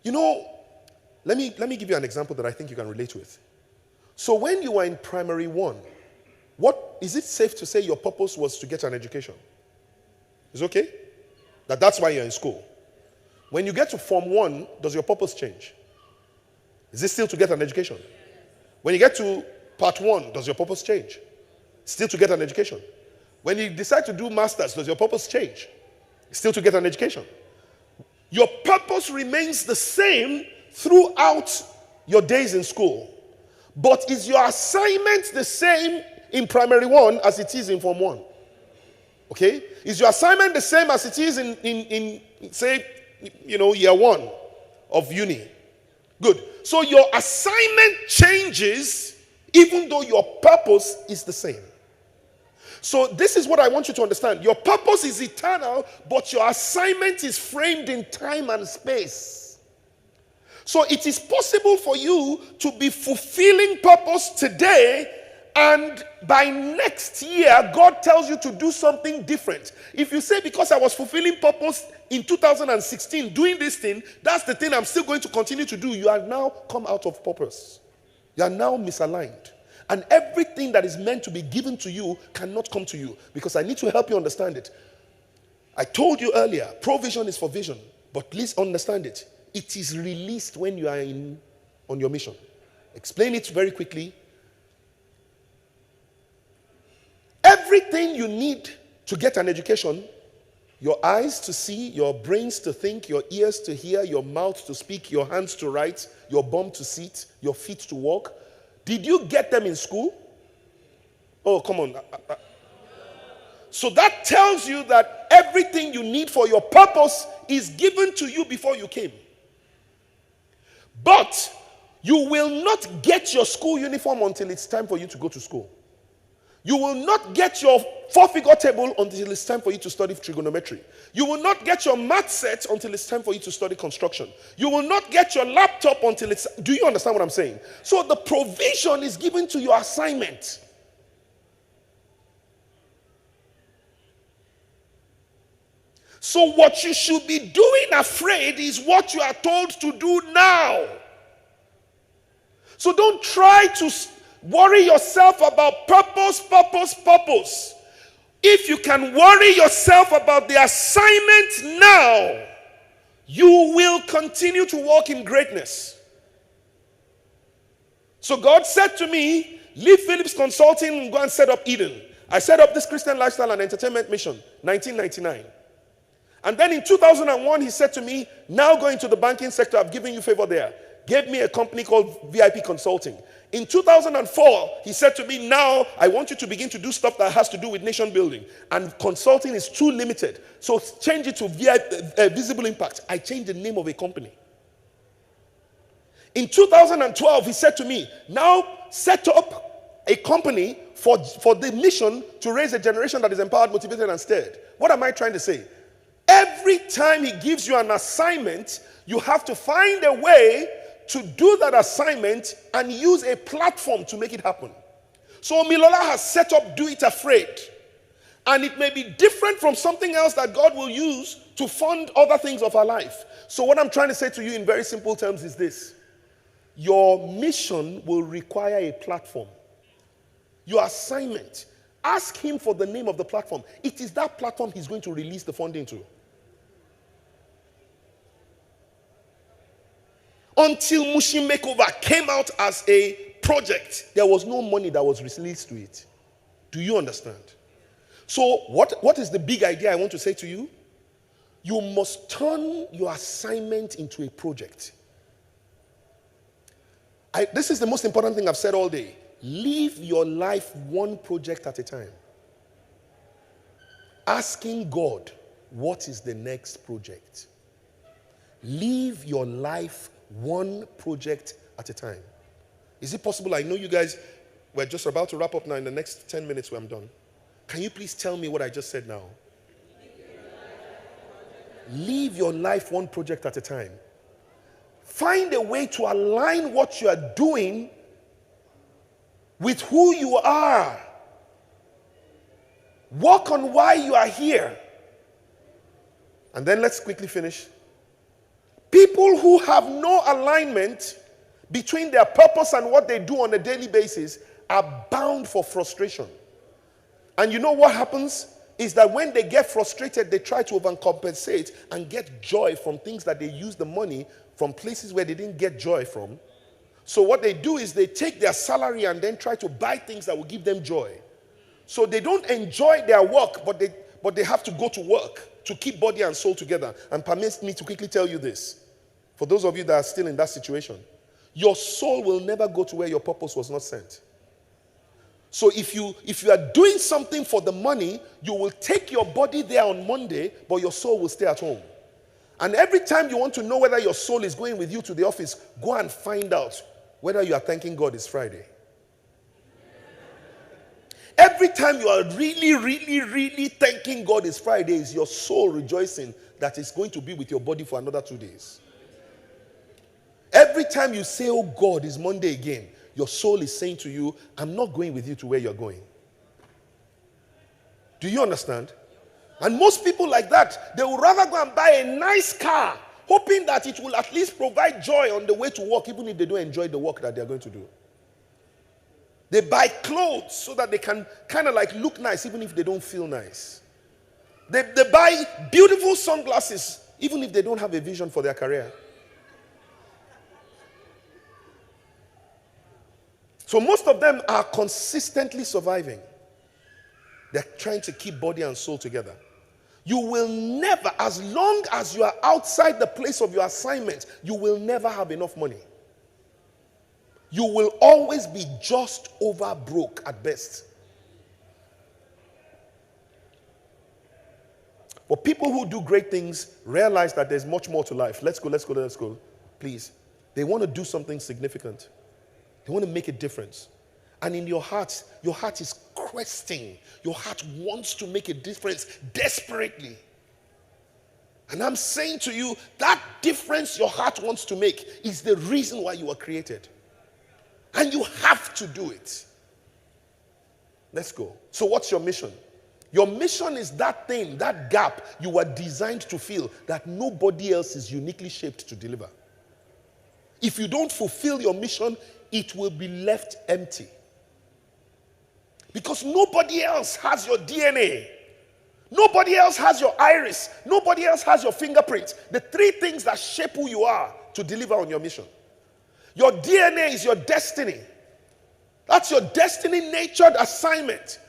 You know, let me give you an example that I think you can relate with. So when you were in primary 1, is it safe to say your purpose was to get an education? Is it okay? That's why you're in school. When you get to Form 1, does your purpose change? Is it still to get an education? When you get to Part 1, does your purpose change? Still to get an education. When you decide to do masters, does your purpose change? Still to get an education. Your purpose remains the same throughout your days in school. But is your assignment the same in primary 1 as it is in Form 1? Okay? Is your assignment the same as it is in say, year 1 of uni? Good. So your assignment changes even though your purpose is the same. So this is what I want you to understand. Your purpose is eternal, but your assignment is framed in time and space. So it is possible for you to be fulfilling purpose today, and by next year, God tells you to do something different. If you say, because I was fulfilling purpose in 2016, doing this thing, that's the thing I'm still going to continue to do, you are now come out of purpose. You are now misaligned. And everything that is meant to be given to you cannot come to you, because I need to help you understand it. I told you earlier, provision is for vision, but please understand it. It is released when you are on your mission. Explain it very quickly. Everything you need to get an education, your eyes to see, your brains to think, your ears to hear, your mouth to speak, your hands to write, your bum to sit, your feet to walk. Did you get them in school? Oh, come on. So that tells you that everything you need for your purpose is given to you before you came. But you will not get your school uniform until it's time for you to go to school. You will not get your 4-figure table until it's time for you to study trigonometry. You will not get your math set until it's time for you to study construction. You will not get your laptop until it's... Do you understand what I'm saying? So the provision is given to your assignment. So what you should be doing afraid is what you are told to do now. So don't try to worry yourself about purpose. If you can worry yourself about the assignment now, you will continue to walk in greatness. So God said to me, leave Phillips Consulting and go and set up Eden. I set up this Christian Lifestyle and Entertainment Mission, 1999. And then in 2001, he said to me, now go into the banking sector, I've given you favor there. Gave me a company called VIP Consulting. In 2004, he said to me, now I want you to begin to do stuff that has to do with nation building. And consulting is too limited. So change it to Visible Impact. I changed the name of a company. In 2012, he said to me, now set up a company for the mission to raise a generation that is empowered, motivated, and stirred. What am I trying to say? Every time he gives you an assignment, you have to find a way to do that assignment and use a platform to make it happen. So Omilola has set up Do It Afraid. And it may be different from something else that God will use to fund other things of our life. So what I'm trying to say to you in very simple terms is this. Your mission will require a platform. Your assignment. Ask him for the name of the platform. It is that platform he's going to release the funding to. Until Mushin Makeover came out as a project, there was no money that was released to it. Do you understand? So what is the big idea I want to say to you? You must turn your assignment into a project. This is the most important thing I've said all day. Live your life one project at a time. Asking God, what is the next project? Live your life one project at a time. Is it possible? I know you guys, we're just about to wrap up now. In the next 10 minutes when I'm done. Can you please tell me what I just said now? Live your life one project at a time. Find a way to align what you are doing with who you are. Work on why you are here. And then let's quickly finish. People who have no alignment between their purpose and what they do on a daily basis are bound for frustration. And you know what happens? Is that when they get frustrated, they try to overcompensate and get joy from things that they use the money from places where they didn't get joy from. So what they do is they take their salary and then try to buy things that will give them joy. So they don't enjoy their work, but they have to go to work to keep body and soul together. And permit me to quickly tell you this. For those of you that are still in that situation, your soul will never go to where your purpose was not sent. So if you are doing something for the money, you will take your body there on Monday, but your soul will stay at home. And every time you want to know whether your soul is going with you to the office, go and find out whether you are thanking God it's Friday. Every time you are really, really, really thanking God it's Friday, is your soul rejoicing that it's going to be with your body for another 2 days. Every time you say, oh God, it's Monday again, your soul is saying to you, I'm not going with you to where you're going. Do you understand? And most people like that, they would rather go and buy a nice car, hoping that it will at least provide joy on the way to work, even if they don't enjoy the work that they're going to do. They buy clothes so that they can kind of like look nice, even if they don't feel nice. They buy beautiful sunglasses, even if they don't have a vision for their career. So most of them are consistently surviving. They're trying to keep body and soul together. You will never, as long as you are outside the place of your assignment, you will never have enough money. You will always be just over broke at best. But people who do great things realize that there's much more to life. Let's go. Please. They want to do something significant. They want to make a difference. And in your heart is questing. Your heart wants to make a difference desperately. And I'm saying to you, that difference your heart wants to make is the reason why you were created. And you have to do it. Let's go. So what's your mission? Your mission is that thing, that gap you were designed to fill that nobody else is uniquely shaped to deliver. If you don't fulfill your mission, it will be left empty. Because nobody else has your DNA. Nobody else has your iris. Nobody else has your fingerprint. The three things that shape who you are to deliver on your mission. Your DNA is your destiny. That's your destiny-natured assignment.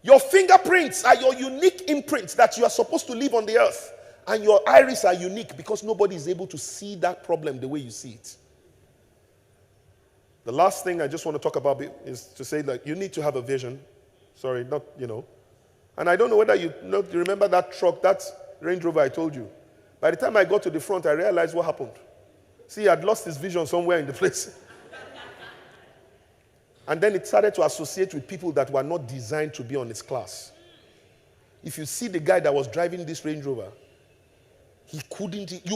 Your fingerprints are your unique imprints that you are supposed to leave on the earth. And your iris are unique because nobody is able to see that problem the way you see it. The last thing I just want to talk about is to say that you need to have a vision. Sorry, not. And I don't know whether you remember that truck, that Range Rover I told you. By the time I got to the front, I realized what happened. See, he had lost his vision somewhere in the place. And then it started to associate with people that were not designed to be on its class. If you see the guy that was driving this Range Rover, you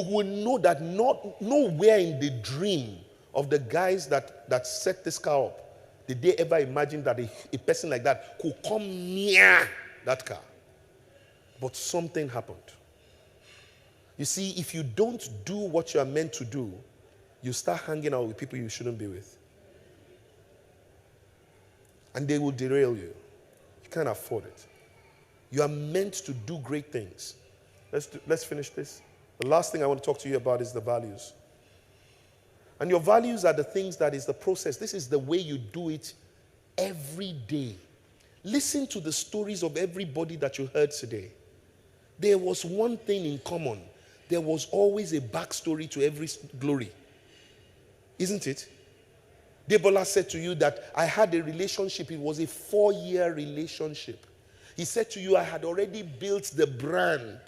will know that nowhere in the dream of the guys that set this car up did they ever imagine that a person like that could come near that car. But something happened. You see, if you don't do what you are meant to do, you start hanging out with people you shouldn't be with. And they will derail you. You can't afford it. You are meant to do great things. Let's finish this. The last thing I want to talk to you about is the values. And your values are the things that is the process. This is the way you do it every day. Listen to the stories of everybody that you heard today. There was one thing in common. There was always a backstory to every glory. Isn't it? Debola said to you that I had a relationship. It was a 4-year relationship. He said to you, I had already built the brand.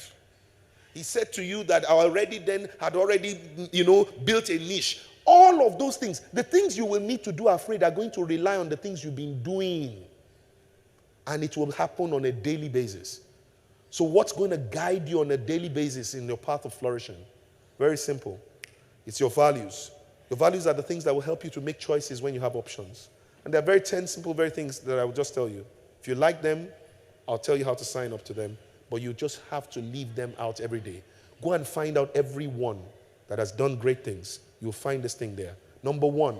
He said to you that I had already built a niche. All of those things, the things you will need to do afraid are going to rely on the things you've been doing. And it will happen on a daily basis. So what's going to guide you on a daily basis in your path of flourishing? Very simple. It's your values. Your values are the things that will help you to make choices when you have options. And there are 10 simple things that I will just tell you. If you like them, I'll tell you how to sign up to them. But you just have to leave them out every day. Go and find out everyone that has done great things. You'll find this thing there. Number 1,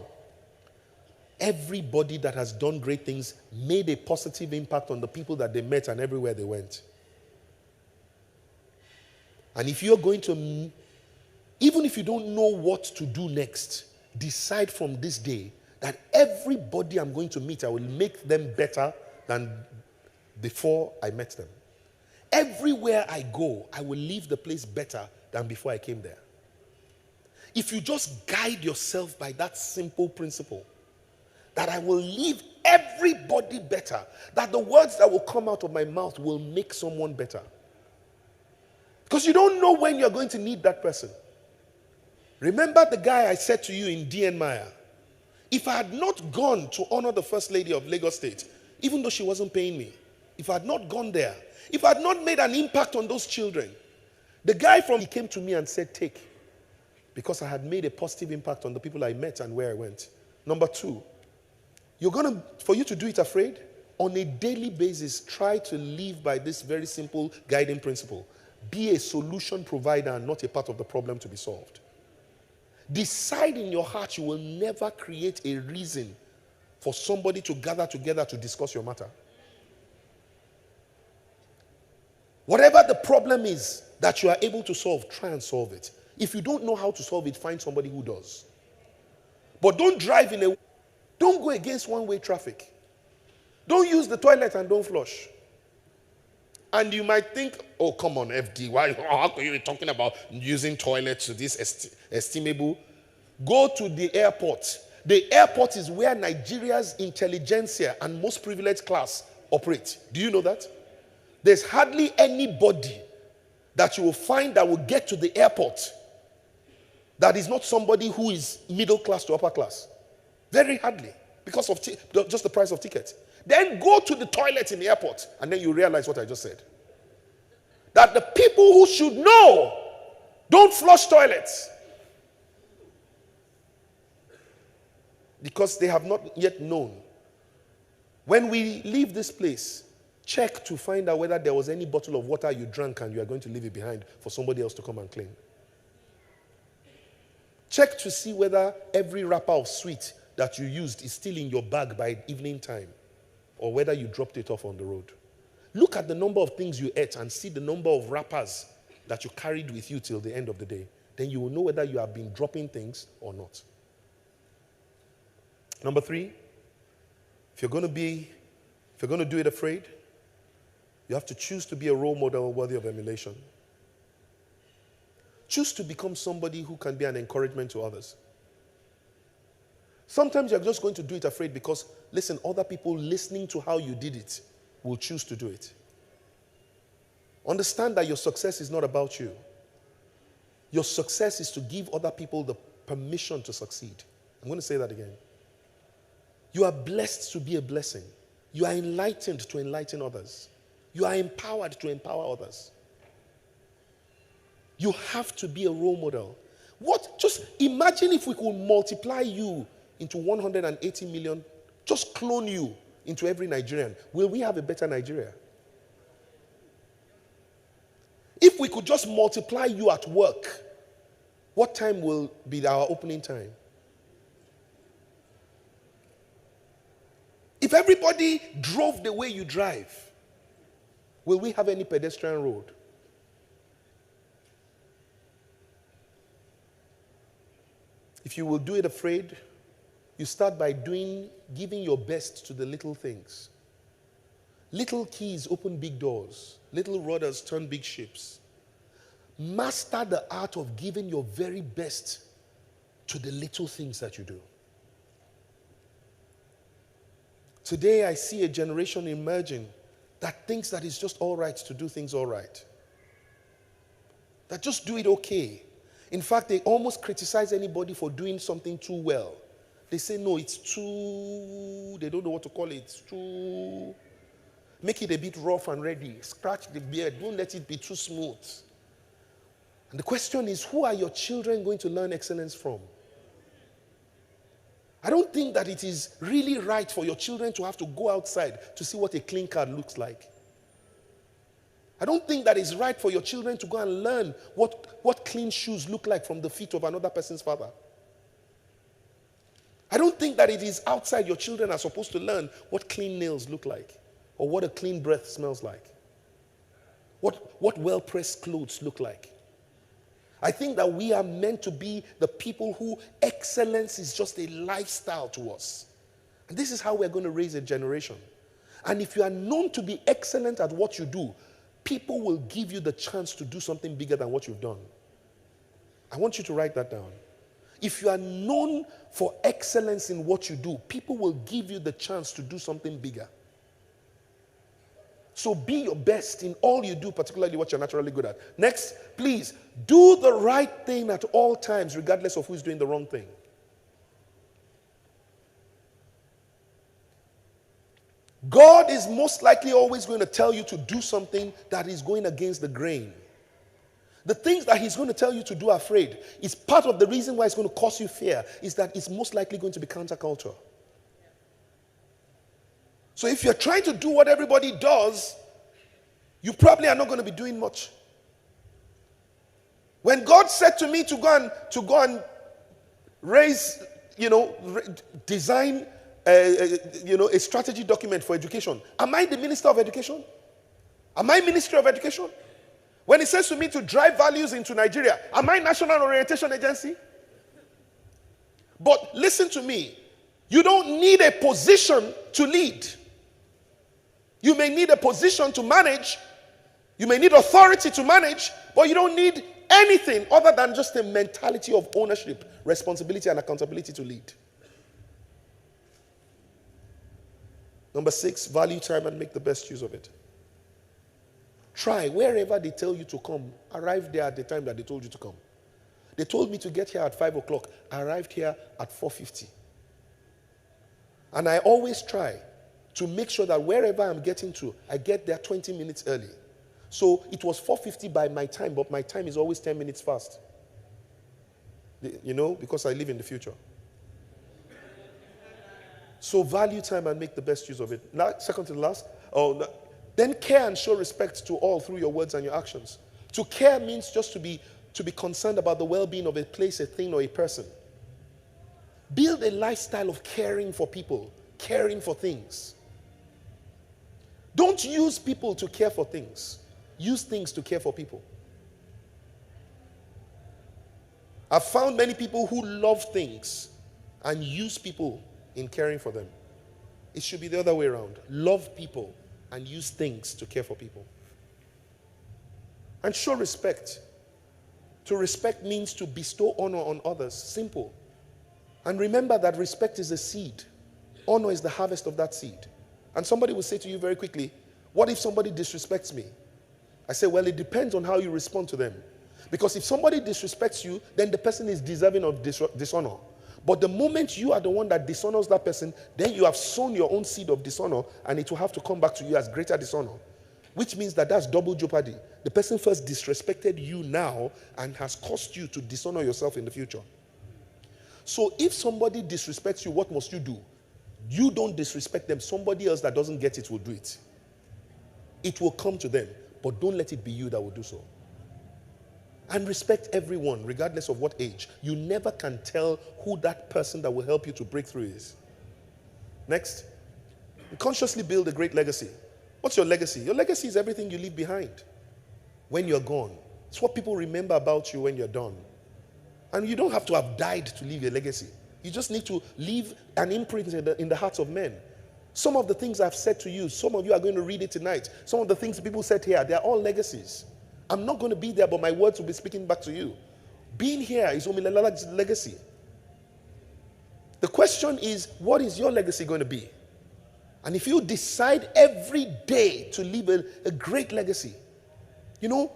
everybody that has done great things made a positive impact on the people that they met and everywhere they went. And if you're going to, even if you don't know what to do next, decide from this day that everybody I'm going to meet, I will make them better than before I met them. Everywhere I go, I will leave the place better than before I came there. If you just guide yourself by that simple principle, that I will leave everybody better, that the words that will come out of my mouth will make someone better. Because you don't know when you're going to need that person. Remember the guy I said to you in DN Maya? If I had not gone to honor the First Lady of Lagos State, even though she wasn't paying me, if I had not gone there, if I had not made an impact on those children, the guy he came to me and said, take. Because I had made a positive impact on the people I met and where I went. Number 2, for you to do it afraid, on a daily basis, try to live by this very simple guiding principle. Be a solution provider and not a part of the problem to be solved. Decide in your heart you will never create a reason for somebody to gather together to discuss your matter. Whatever the problem is that you are able to solve, try and solve it. If you don't know how to solve it, find somebody who does. But don't don't go against one-way traffic. Don't use the toilet and don't flush. And you might think, oh, come on, FD, how are you talking about using toilets to this estimable? Go to the airport. The airport is where Nigeria's intelligentsia and most privileged class operate. Do you know that? There's hardly anybody that you will find that will get to the airport that is not somebody who is middle class to upper class. Very hardly, because of just the price of tickets. Then go to the toilet in the airport, and then you realize what I just said. That the people who should know don't flush toilets. Because they have not yet known. When we leave this place, check to find out whether there was any bottle of water you drank and you are going to leave it behind for somebody else to come and claim. Check to see whether every wrapper of sweet that you used is still in your bag by evening time, or whether you dropped it off on the road. Look at the number of things you ate and see the number of wrappers that you carried with you till the end of the day. Then you will know whether you have been dropping things or not. Number 3, if you're going to do it afraid, you have to choose to be a role model worthy of emulation. Choose to become somebody who can be an encouragement to others. Sometimes you're just going to do it afraid because, listen, other people listening to how you did it will choose to do it. Understand that your success is not about you. Your success is to give other people the permission to succeed. I'm going to say that again. You are blessed to be a blessing. You are enlightened to enlighten others. You are empowered to empower others. You have to be a role model. Just imagine if we could multiply you into 180 million, just clone you into every Nigerian. Will we have a better Nigeria? If we could just multiply you at work, what time will be our opening time? If everybody drove the way you drive, will we have any pedestrian road? If you will do it afraid, you start by giving your best to the little things. Little keys open big doors. Little rudders turn big ships. Master the art of giving your very best to the little things that you do. Today I see a generation emerging that thinks that it's just all right to do things all right. That just do it okay. In fact, they almost criticize anybody for doing something too well. They say, no, it's too, they don't know what to call it. It's too, make it a bit rough and ready. Scratch the beard. Don't let it be too smooth. And the question is, who are your children going to learn excellence from? I don't think that it is really right for your children to have to go outside to see what a clean card looks like. I don't think that it's right for your children to go and learn what clean shoes look like from the feet of another person's father. I don't think that it is outside your children are supposed to learn what clean nails look like or what a clean breath smells like. What well-pressed clothes look like. I think that we are meant to be the people who excellence is just a lifestyle to us. And this is how we're going to raise a generation. And if you are known to be excellent at what you do, people will give you the chance to do something bigger than what you've done. I want you to write that down. If you are known for excellence in what you do, people will give you the chance to do something bigger. So be your best in all you do, particularly what you're naturally good at. Next, please, do the right thing at all times, regardless of who's doing the wrong thing. God is most likely always going to tell you to do something that is going against the grain. The things that he's going to tell you to do afraid is part of the reason why it's going to cause you fear, is that it's most likely going to be counterculture. So if you're trying to do what everybody does, you probably are not going to be doing much. When God said to me to go and raise, design, a strategy document for education, am I the Minister of Education? Am I Ministry of Education? When he says to me to drive values into Nigeria, am I National Orientation Agency? But listen to me, you don't need a position to lead. You may need a position to manage, you may need authority to manage, but you don't need anything other than just a mentality of ownership, responsibility, and accountability to lead. Number 6, value time and make the best use of it. Try, wherever they tell you to come, arrive there at the time that they told you to come. They told me to get here at 5 o'clock. I arrived here at 4:50. And I always try to make sure that wherever I'm getting to, I get there 20 minutes early. So it was 4:50 by my time, but my time is always 10 minutes fast. Because I live in the future. So value time and make the best use of it. Now, second to the last. Then care and show respect to all through your words and your actions. To care means just to be concerned about the well-being of a place, a thing, or a person. Build a lifestyle of caring for people, caring for things. Don't use people to care for things. Use things to care for people. I've found many people who love things and use people in caring for them. It should be the other way around. Love people and use things to care for people. And show respect. To respect means to bestow honor on others. Simple. And remember that respect is a seed. Honor is the harvest of that seed. And somebody will say to you very quickly, what if somebody disrespects me? I say, well, it depends on how you respond to them. Because if somebody disrespects you, then the person is deserving of dishonor. But the moment you are the one that dishonors that person, then you have sown your own seed of dishonor, and it will have to come back to you as greater dishonor. Which means that that's double jeopardy. The person first disrespected you now and has caused you to dishonor yourself in the future. So if somebody disrespects you, what must you do? You don't disrespect them. Somebody else that doesn't get it will do it. It will come to them, but don't let it be you that will do so. And respect everyone, regardless of what age. You never can tell who that person that will help you to break through is. Next. Consciously build a great legacy. What's your legacy? Your legacy is everything you leave behind when you're gone. It's what people remember about you when you're done. And you don't have to have died to leave a legacy. You just need to leave an imprint in the hearts of men. Some of the things I've said to you, some of you are going to read it tonight. Some of the things people said here, they are all legacies. I'm not going to be there, but my words will be speaking back to you. Being here is Omilola's legacy. The question is, what is your legacy going to be? And if you decide every day to leave a great legacy, you know,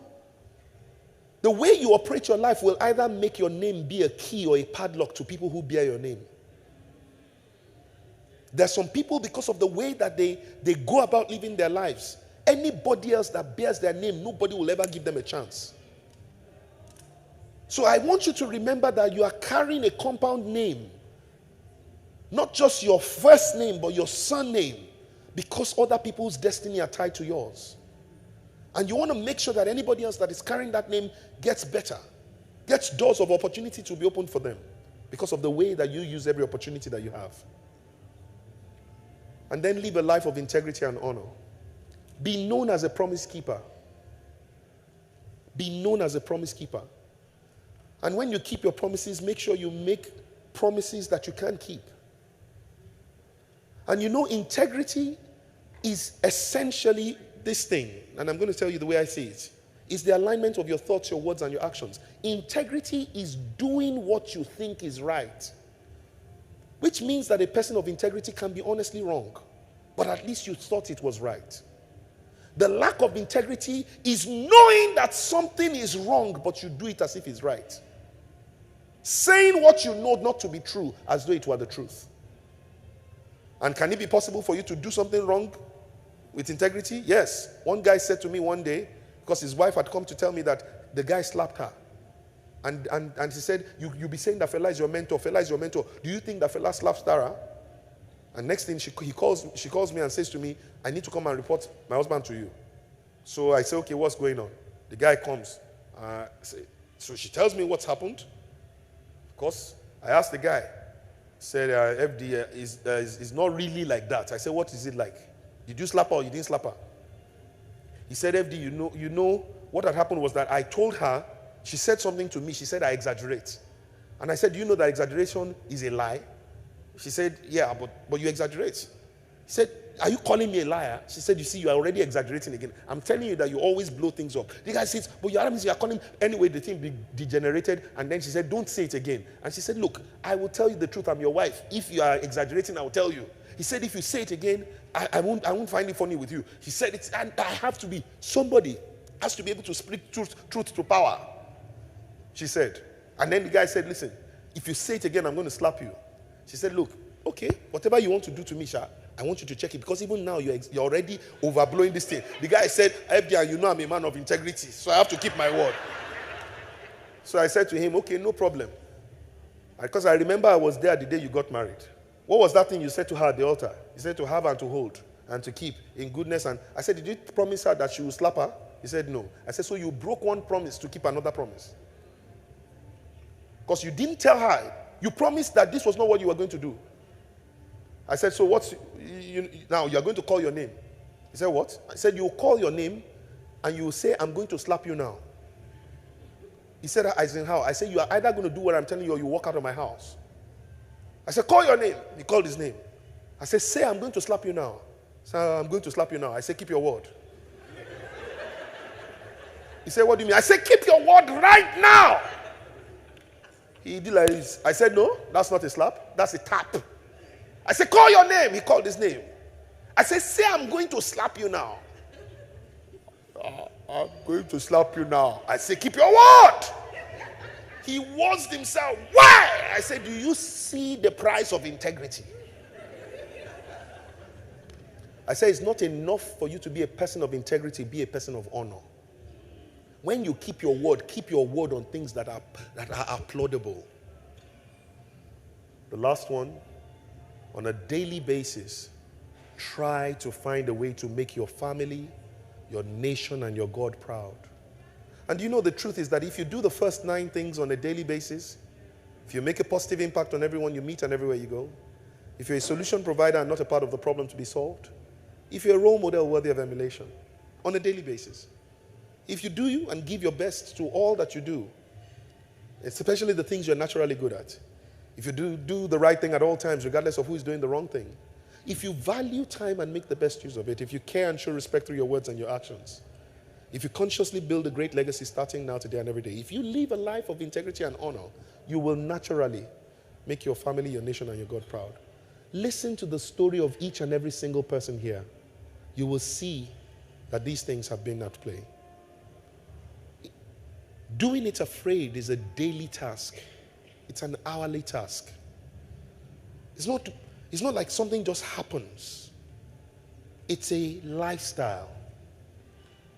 the way you operate your life will either make your name be a key or a padlock to people who bear your name. There's some people, because of the way that they go about living their lives, anybody else that bears their name, nobody will ever give them a chance. So I want you to remember that you are carrying a compound name. Not just your first name, but your surname, because other people's destiny are tied to yours. And you want to make sure that anybody else that is carrying that name gets better, gets doors of opportunity to be opened for them, because of the way that you use every opportunity that you have. And then live a life of integrity and honor. Be known as a promise keeper. Be known as a promise keeper. And when you keep your promises, make sure you make promises that you can keep. And you know, integrity is essentially this thing, and I'm going to tell you the way I see it. It's the alignment of your thoughts, your words, and your actions. Integrity is doing what you think is right. Which means that a person of integrity can be honestly wrong, but at least you thought it was right. The lack of integrity is knowing that something is wrong, but you do it as if it's right. Saying what you know not to be true as though it were the truth. And can it be possible for you to do something wrong with integrity? Yes. One guy said to me one day, because his wife had come to tell me that the guy slapped her. And she said, you be saying that Fela is your mentor. Fela is your mentor. Do you think that Fela slaps Tara? And next thing she calls me and says to me, I need to come and report my husband to you. So I say, okay, what's going on? The guy comes. So she tells me what's happened. Of course, I asked the guy. Said, FD is not really like that. I said, what is it like? Did you slap her or you didn't slap her? He said, FD, you know what had happened was that I told her, she said something to me. She said, I exaggerate. And I said, do you know that exaggeration is a lie? She said, yeah, but you exaggerate. He said, are you calling me a liar? She said, you see, you are already exaggerating again. I'm telling you that you always blow things up. The guy says, but you are calling. Anyway, the thing degenerated. And then she said, don't say it again. And she said, look, I will tell you the truth. I'm your wife. If you are exaggerating, I will tell you. He said, if you say it again, I won't find it funny with you. He said, and I have to be, somebody has to be able to speak truth to power. She said. And then the guy said, listen, if you say it again, I'm going to slap you. She said, look, okay, whatever you want to do to me, Sha, I want you to check it, because even now you're already overblowing this thing. The guy said, FDR, you know I'm a man of integrity, so I have to keep my word. So I said to him, okay, no problem. Because I remember I was there the day you got married. What was that thing you said to her at the altar? You said to have and to hold and to keep in goodness. And I said, did you promise her that she will slap her? He said, no. I said, so you broke one promise to keep another promise. Because you didn't tell her. You promised that this was not what you were going to do. I said, so now you're going to call your name. He said, what? I said, you'll call your name and you'll say, I'm going to slap you now. He said, as in how? I said, you are either going to do what I'm telling you or you walk out of my house. I said, call your name. He called his name. I said, say, I'm going to slap you now. So I'm going to slap you now. I said, keep your word. He said, what do you mean? I said, keep your word right now. He did like this. I said, no, that's not a slap. That's a tap. I said, call your name. He called his name. I said, say, I'm going to slap you now. I'm going to slap you now. I said, keep your word. He washed himself. Why? I said, do you see the price of integrity? I said, it's not enough for you to be a person of integrity, be a person of honor. When you keep your word on things that are applaudable. The last one, on a daily basis, try to find a way to make your family, your nation, and your God proud. And you know, the truth is that if you do the first 9 things on a daily basis, if you make a positive impact on everyone you meet and everywhere you go, if you're a solution provider and not a part of the problem to be solved, if you're a role model worthy of emulation on a daily basis, if you do you and give your best to all that you do, especially the things you're naturally good at. If you do the right thing at all times, regardless of who is doing the wrong thing. If you value time and make the best use of it, if you care and show respect through your words and your actions, if you consciously build a great legacy starting now, today, and every day, if you live a life of integrity and honor, you will naturally make your family, your nation, and your God proud. Listen to the story of each and every single person here. You will see that these things have been at play. Doing it afraid is a daily task. It's an hourly task. It's not like something just happens. It's a lifestyle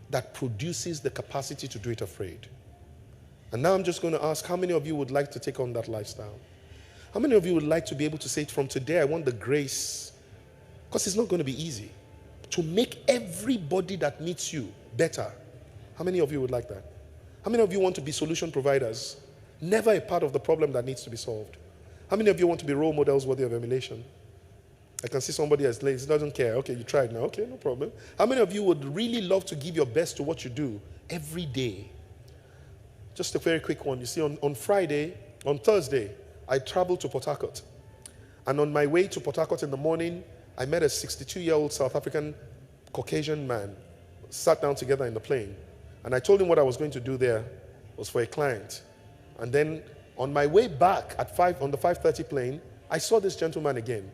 that produces the capacity to do it afraid. And now I'm just going to ask, how many of you would like to take on that lifestyle? How many of you would like to be able to say, from today, I want the grace, because it's not going to be easy, to make everybody that meets you better? How many of you would like that? How many of you want to be solution providers? Never a part of the problem that needs to be solved. How many of you want to be role models worthy of emulation? I can see somebody as lazy, doesn't care. Okay, you tried now. Okay, no problem. How many of you would really love to give your best to what you do every day? Just a very quick one. You see, on Thursday, I traveled to Port Harcourt. And on my way to Port Harcourt in the morning, I met a 62-year-old South African Caucasian man. Sat down together in the plane. And I told him what I was going to do there was for a client. And then on my way back on the 5:30 plane, I saw this gentleman again.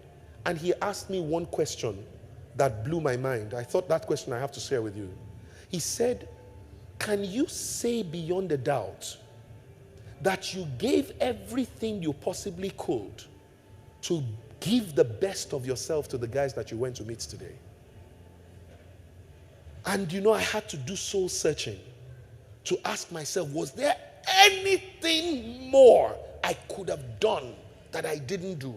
And he asked me one question that blew my mind. I thought that question I have to share with you. He said, can you say beyond a doubt that you gave everything you possibly could to give the best of yourself to the guys that you went to meet today? And you know, I had to do soul searching to ask myself, was there anything more I could have done that I didn't do?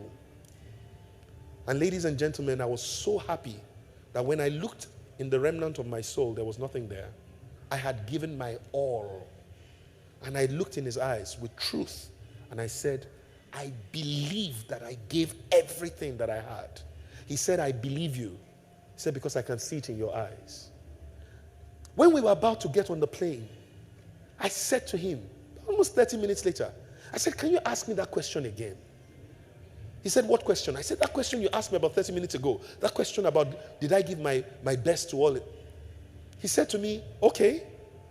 And ladies and gentlemen, I was so happy that when I looked in the remnant of my soul, there was nothing there. I had given my all. And I looked in his eyes with truth. And I said, I believe that I gave everything that I had. He said, I believe you. He said, because I can see it in your eyes. When we were about to get on the plane, I said to him, almost 30 minutes later, I said, can you ask me that question again? He said, what question? I said, that question you asked me about 30 minutes ago. That question about, did I give my best to all it? He said to me, okay,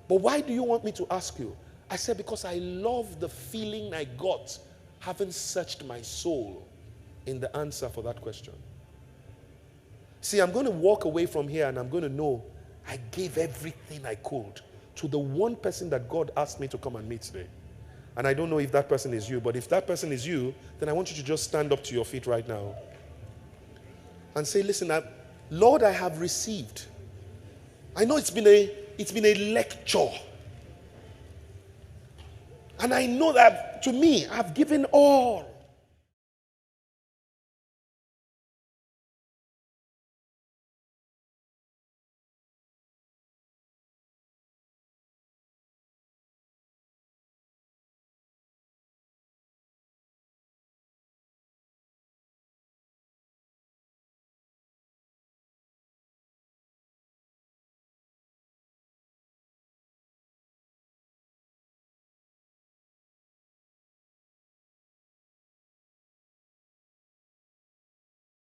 but why do you want me to ask you? I said, because I love the feeling I got having searched my soul in the answer for that question. See, I'm going to walk away from here and I'm going to know I gave everything I could to the one person that God asked me to come and meet today. And I don't know if that person is you, but if that person is you, then I want you to just stand up to your feet right now and say, listen, Lord, I have received. I know it's been a lecture. And I know that to me, I've given all.